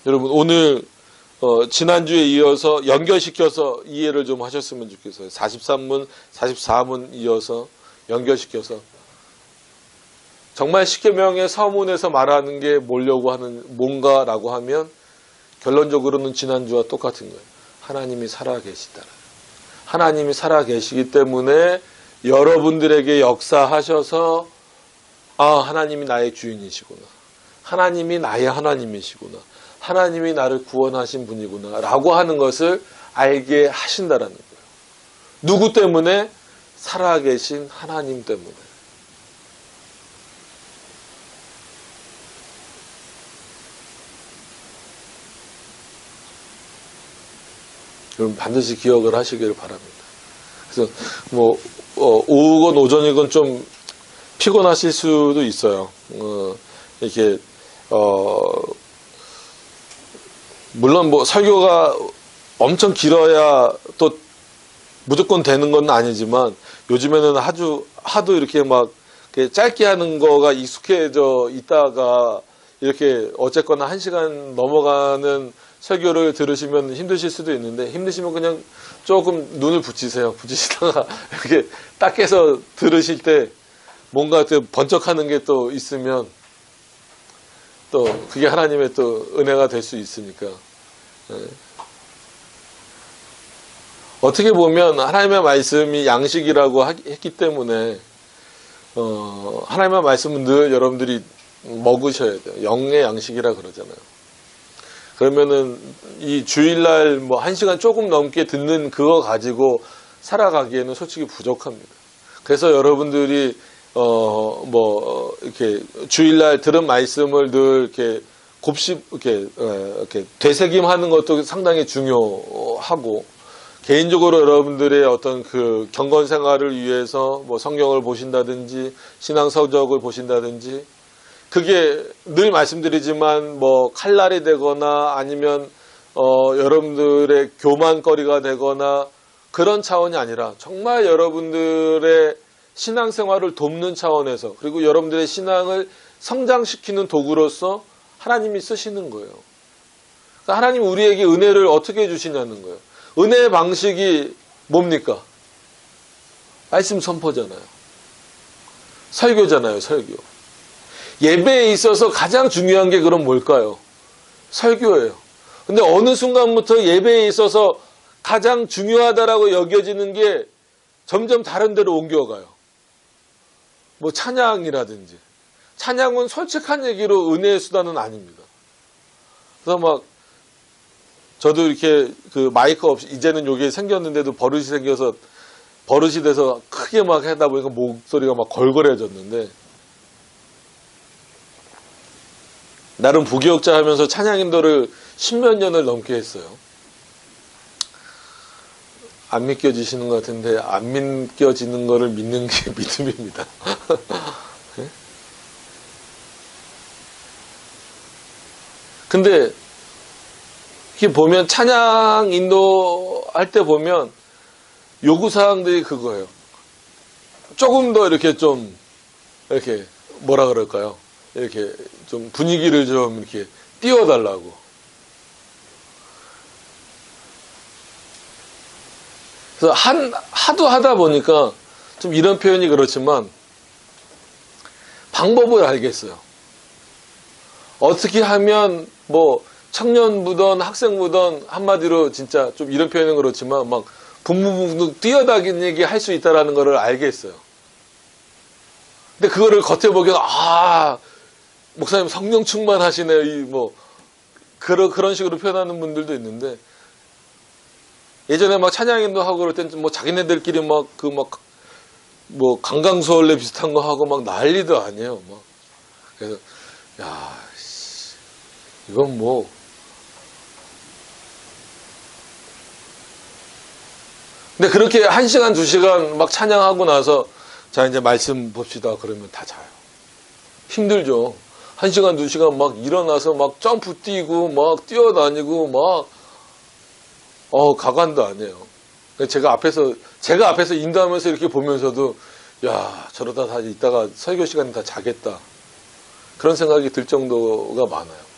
여러분 오늘 지난주에 이어서 연결시켜서 이해를 좀 하셨으면 좋겠어요. 43문, 44문 이어서 연결시켜서 정말 십계명의 서문에서 말하는 게 뭔가라고 하면 결론적으로는 지난주와 똑같은 거예요. 하나님이 살아계시다. 하나님이 살아계시기 때문에 여러분들에게 역사하셔서 하나님이 나의 주인이시구나. 하나님이 나의 하나님이시구나. 하나님이 나를 구원하신 분이구나 라고 하는 것을 알게 하신다라는 거예요. 누구 때문에? 살아계신 하나님 때문에. 여러분 반드시 기억을 하시길 바랍니다. 그래서 뭐 오후건 오전이건 좀 피곤하실 수도 있어요. 이렇게 물론 뭐 설교가 엄청 길어야 또 무조건 되는 건 아니지만 요즘에는 하도 이렇게 막 짧게 하는 거가 익숙해져 있다가 이렇게 어쨌거나 1시간 넘어가는 설교를 들으시면 힘드실 수도 있는데, 힘드시면 그냥 조금 눈을 붙이세요. 붙이시다가 이렇게 딱 해서 들으실 때 뭔가 번쩍하는 게 또 있으면 또 그게 하나님의 또 은혜가 될 수 있으니까. 어떻게 보면 하나님의 말씀이 양식이라고 했기 때문에 하나님의 말씀은 늘 여러분들이 먹으셔야 돼요. 영의 양식이라 그러잖아요. 그러면은 이 주일날 뭐 1시간 조금 넘게 듣는 그거 가지고 살아가기에는 솔직히 부족합니다. 그래서 여러분들이 이렇게 주일날 들은 말씀을 늘 이렇게 이렇게 되새김하는 것도 상당히 중요하고, 개인적으로 여러분들의 어떤 그 경건 생활을 위해서 뭐 성경을 보신다든지 신앙 서적을 보신다든지, 그게 늘 말씀드리지만 뭐 칼날이 되거나 아니면 여러분들의 교만거리가 되거나 그런 차원이 아니라 정말 여러분들의 신앙생활을 돕는 차원에서, 그리고 여러분들의 신앙을 성장시키는 도구로서 하나님이 쓰시는 거예요. 그러니까 하나님 우리에게 은혜를 어떻게 주시냐는 거예요. 은혜의 방식이 뭡니까? 말씀 선포잖아요. 설교잖아요. 설교. 예배에 있어서 가장 중요한 게 그럼 뭘까요? 설교예요. 근데 어느 순간부터 예배에 있어서 가장 중요하다라고 여겨지는 게 점점 다른 데로 옮겨가요. 뭐 찬양이라든지. 찬양은 솔직한 얘기로 은혜의 수단은 아닙니다. 그래서 막 저도 이렇게 그 마이크 없이, 이제는 요게 생겼는데도 버릇이 생겨서 버릇이 돼서 크게 막 하다 보니까 목소리가 막 걸걸해졌는데, 나름 부교육자 하면서 찬양 인도를 10몇 년을 넘게 했어요. 안 믿겨지시는 것 같은데, 안 믿겨지는 거를 믿는 게 믿음입니다. 네? 근데 이렇게 보면 찬양 인도할 때 보면 요구사항들이 그거예요. 조금 더 이렇게 좀 이렇게 뭐라 그럴까요? 이렇게 좀 분위기를 좀 이렇게 띄워달라고. 그래서 하도 하다 보니까 좀 이런 표현이 그렇지만 방법을 알겠어요. 어떻게 하면 뭐 청년부든 학생부든 한마디로 진짜 좀 이런 표현은 그렇지만 막 붕붕붕 뛰어다니게 할 수 있다라는 거를 알겠어요. 근데 그거를 겉에 보기엔 목사님 성령 충만하시네요. 뭐 그런 식으로 표현하는 분들도 있는데, 예전에 막 찬양인도 하고 그럴 땐 뭐 자기네들끼리 막 뭐 강강수월래 비슷한 거 하고 막 난리도 아니에요. 막 그래서 이건 뭐 근데 그렇게 1시간 2시간 막 찬양하고 나서 자 이제 말씀 봅시다 그러면 다 자요. 힘들죠. 1시간 2시간 막 일어나서 막 점프 뛰고 막 뛰어다니고 막 가관도 안 해요. 제가 앞에서 인도하면서 이렇게 보면서도 저러다 다 이따가 설교 시간에 다 자겠다, 그런 생각이 들 정도가 많아요.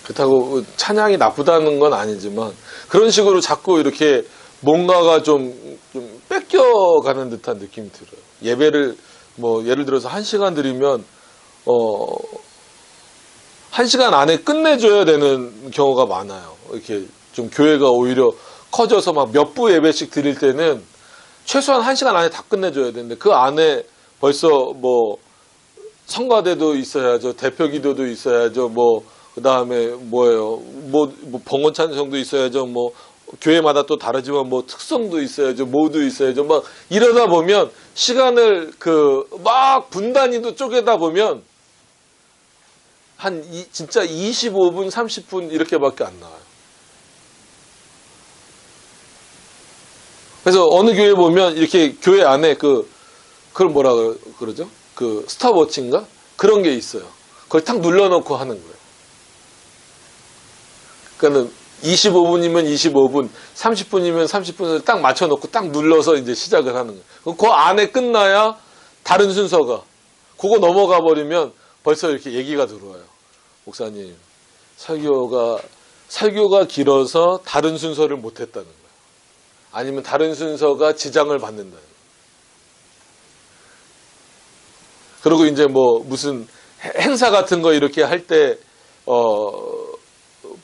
그렇다고 찬양이 나쁘다는 건 아니지만 그런 식으로 자꾸 이렇게 뭔가가 좀 뺏겨가는 듯한 느낌이 들어요. 예배를 뭐 예를 들어서 1시간 드리면 1시간 안에 끝내줘야 되는 경우가 많아요. 이렇게 좀 교회가 오히려 커져서 막 몇 부 예배씩 드릴 때는 최소한 1시간 안에 다 끝내줘야 되는데, 그 안에 벌써 뭐 성가대도 있어야죠, 대표 기도도 있어야죠, 뭐 그 다음에 뭐예요? 뭐 번건 찬송도 있어야죠. 뭐 교회마다 또 다르지만 뭐 특성도 있어야죠. 뭐도 있어야죠. 막 이러다 보면 시간을 막 분단위도 쪼개다 보면 진짜 25분, 30분 이렇게밖에 안 나와요. 그래서 어느 교회 보면 이렇게 교회 안에 그걸 뭐라 그러죠? 스탑워치인가? 그런 게 있어요. 그걸 탁 눌러놓고 하는 거예요. 그러니까는 25분이면 25분, 30분이면 30분을 딱 맞춰놓고 딱 눌러서 이제 시작을 하는 거예요. 그 안에 끝나야 다른 순서가, 그거 넘어가 버리면 벌써 이렇게 얘기가 들어와요. 목사님, 설교가 길어서 다른 순서를 못했다는 거예요. 아니면 다른 순서가 지장을 받는다는 거예요. 그리고 이제 뭐 무슨 행사 같은 거 이렇게 할 때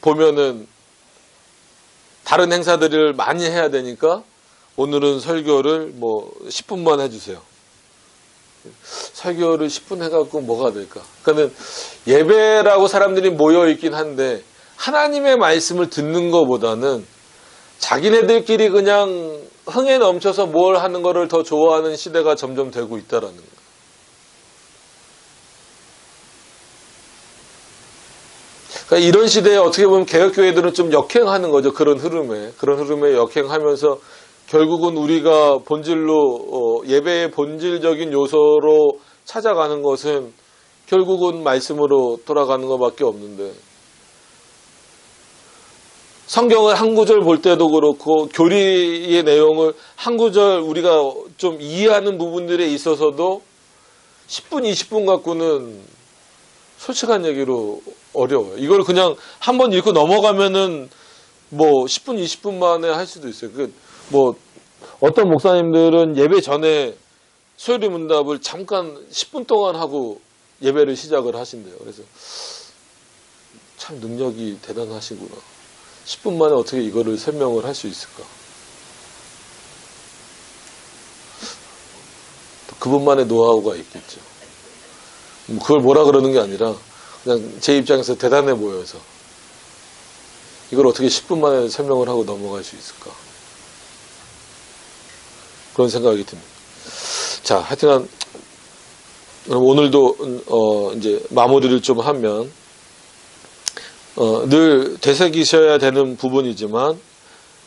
보면은 다른 행사들을 많이 해야 되니까 오늘은 설교를 뭐 10분만 해주세요. 설교를 10분 해갖고 뭐가 될까? 그러니까는 예배라고 사람들이 모여 있긴 한데 하나님의 말씀을 듣는 것보다는 자기네들끼리 그냥 흥에 넘쳐서 뭘 하는 거를 더 좋아하는 시대가 점점 되고 있다라는 거예요. 그러니까 이런 시대에 어떻게 보면 개혁교회들은 좀 역행하는 거죠. 그런 흐름에 역행하면서 결국은 우리가 본질로 예배의 본질적인 요소로 찾아가는 것은 결국은 말씀으로 돌아가는 것밖에 없는데, 성경을 한 구절 볼 때도 그렇고 교리의 내용을 한 구절 우리가 좀 이해하는 부분들에 있어서도 10분, 20분 갖고는 솔직한 얘기로 어려워요. 이걸 그냥 한번 읽고 넘어가면은 뭐 10분, 20분 만에 할 수도 있어요. 뭐 어떤 목사님들은 예배 전에 소요리 문답을 잠깐 10분 동안 하고 예배를 시작을 하신대요. 그래서 참 능력이 대단하시구나. 10분 만에 어떻게 이거를 설명을 할 수 있을까? 그분만의 노하우가 있겠죠. 그걸 뭐라 그러는 게 아니라 그냥 제 입장에서 대단해 보여서 이걸 어떻게 10분 만에 설명을 하고 넘어갈 수 있을까? 그런 생각이 듭니다. 자, 하여튼 오늘도 이제 마무리를 좀 하면 늘 되새기셔야 되는 부분이지만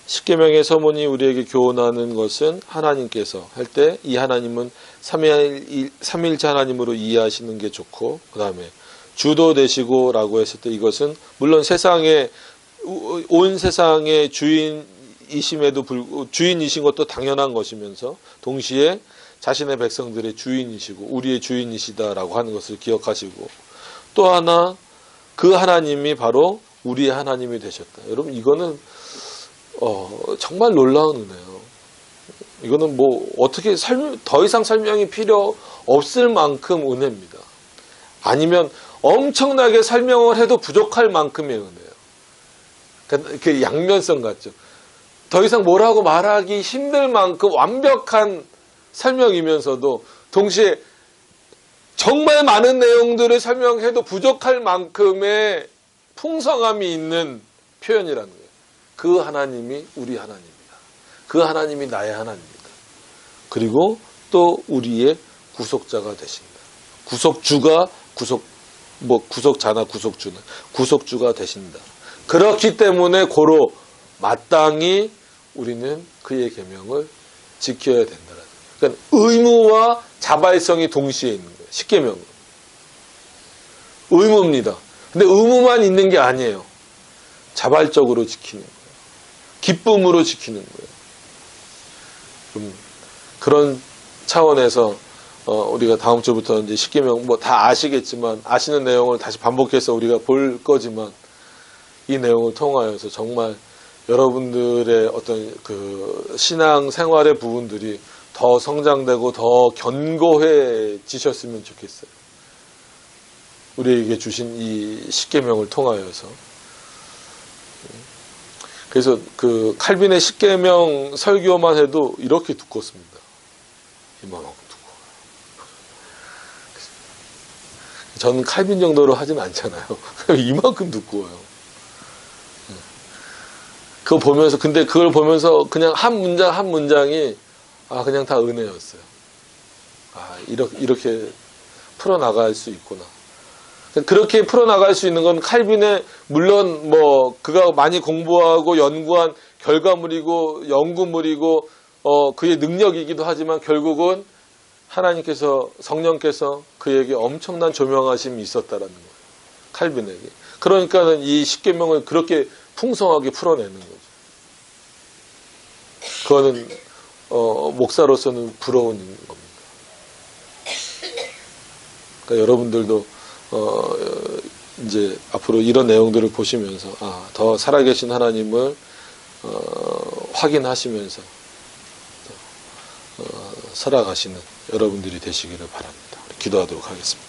십계명의 서문이 우리에게 교훈하는 것은 하나님께서 할 때 이 하나님은 삼위일체 하나님으로 이해하시는 게 좋고, 그 다음에 주도 되시고 라고 했을 때 이것은 물론 온 세상의 주인이신 것도 당연한 것이면서 동시에 자신의 백성들의 주인이시고 우리의 주인이시다라고 하는 것을 기억하시고, 또 하나 그 하나님이 바로 우리의 하나님이 되셨다. 여러분, 이거는 정말 놀라운 은혜예요. 이거는 뭐 어떻게 더 이상 설명이 필요 없을 만큼 은혜입니다. 아니면 엄청나게 설명을 해도 부족할 만큼의 은혜예요. 그 양면성 같죠. 더 이상 뭐라고 말하기 힘들 만큼 완벽한 설명이면서도 동시에 정말 많은 내용들을 설명해도 부족할 만큼의 풍성함이 있는 표현이라는 거예요. 그 하나님이 우리 하나님이다. 그 하나님이 나의 하나님이다. 그리고 또 우리의 구속자가 되신다. 구속자나 구속주는 구속주가 되신다. 그렇기 때문에 고로 마땅히 우리는 그의 계명을 지켜야 된다. 그러니까 의무와 자발성이 동시에 있는 거예요. 십계명은 의무입니다. 근데 의무만 있는 게 아니에요. 자발적으로 지키는 거예요. 기쁨으로 지키는 거예요. 그런 차원에서 우리가 다음 주부터 이제 십계명 뭐 다 아시겠지만 아시는 내용을 다시 반복해서 우리가 볼 거지만 이 내용을 통하여서 정말 여러분들의 어떤 그 신앙 생활의 부분들이 더 성장되고 더 견고해지셨으면 좋겠어요. 우리에게 주신 이 십계명을 통하여서. 그래서 그 칼빈의 십계명 설교만 해도 이렇게 두껍습니다. 이만하고 두꺼워요. 저는 칼빈 정도로 하진 않잖아요. 이만큼 두꺼워요. 그거 보면서, 근데 그걸 보면서 그냥 한 문장 한 문장이, 그냥 다 은혜였어요. 이렇게 풀어나갈 수 있구나. 그렇게 풀어나갈 수 있는 건 칼빈의, 물론 그가 많이 공부하고 연구한 결과물이고 연구물이고, 그의 능력이기도 하지만 결국은 하나님께서, 성령께서 그에게 엄청난 조명하심이 있었다라는 거예요. 칼빈에게. 그러니까는 이 십계명을 그렇게 풍성하게 풀어내는 거죠. 그거는 목사로서는 부러운 겁니다. 그러니까 여러분들도 이제 앞으로 이런 내용들을 보시면서 더 살아계신 하나님을 확인하시면서 살아가시는 여러분들이 되시기를 바랍니다. 기도하도록 하겠습니다.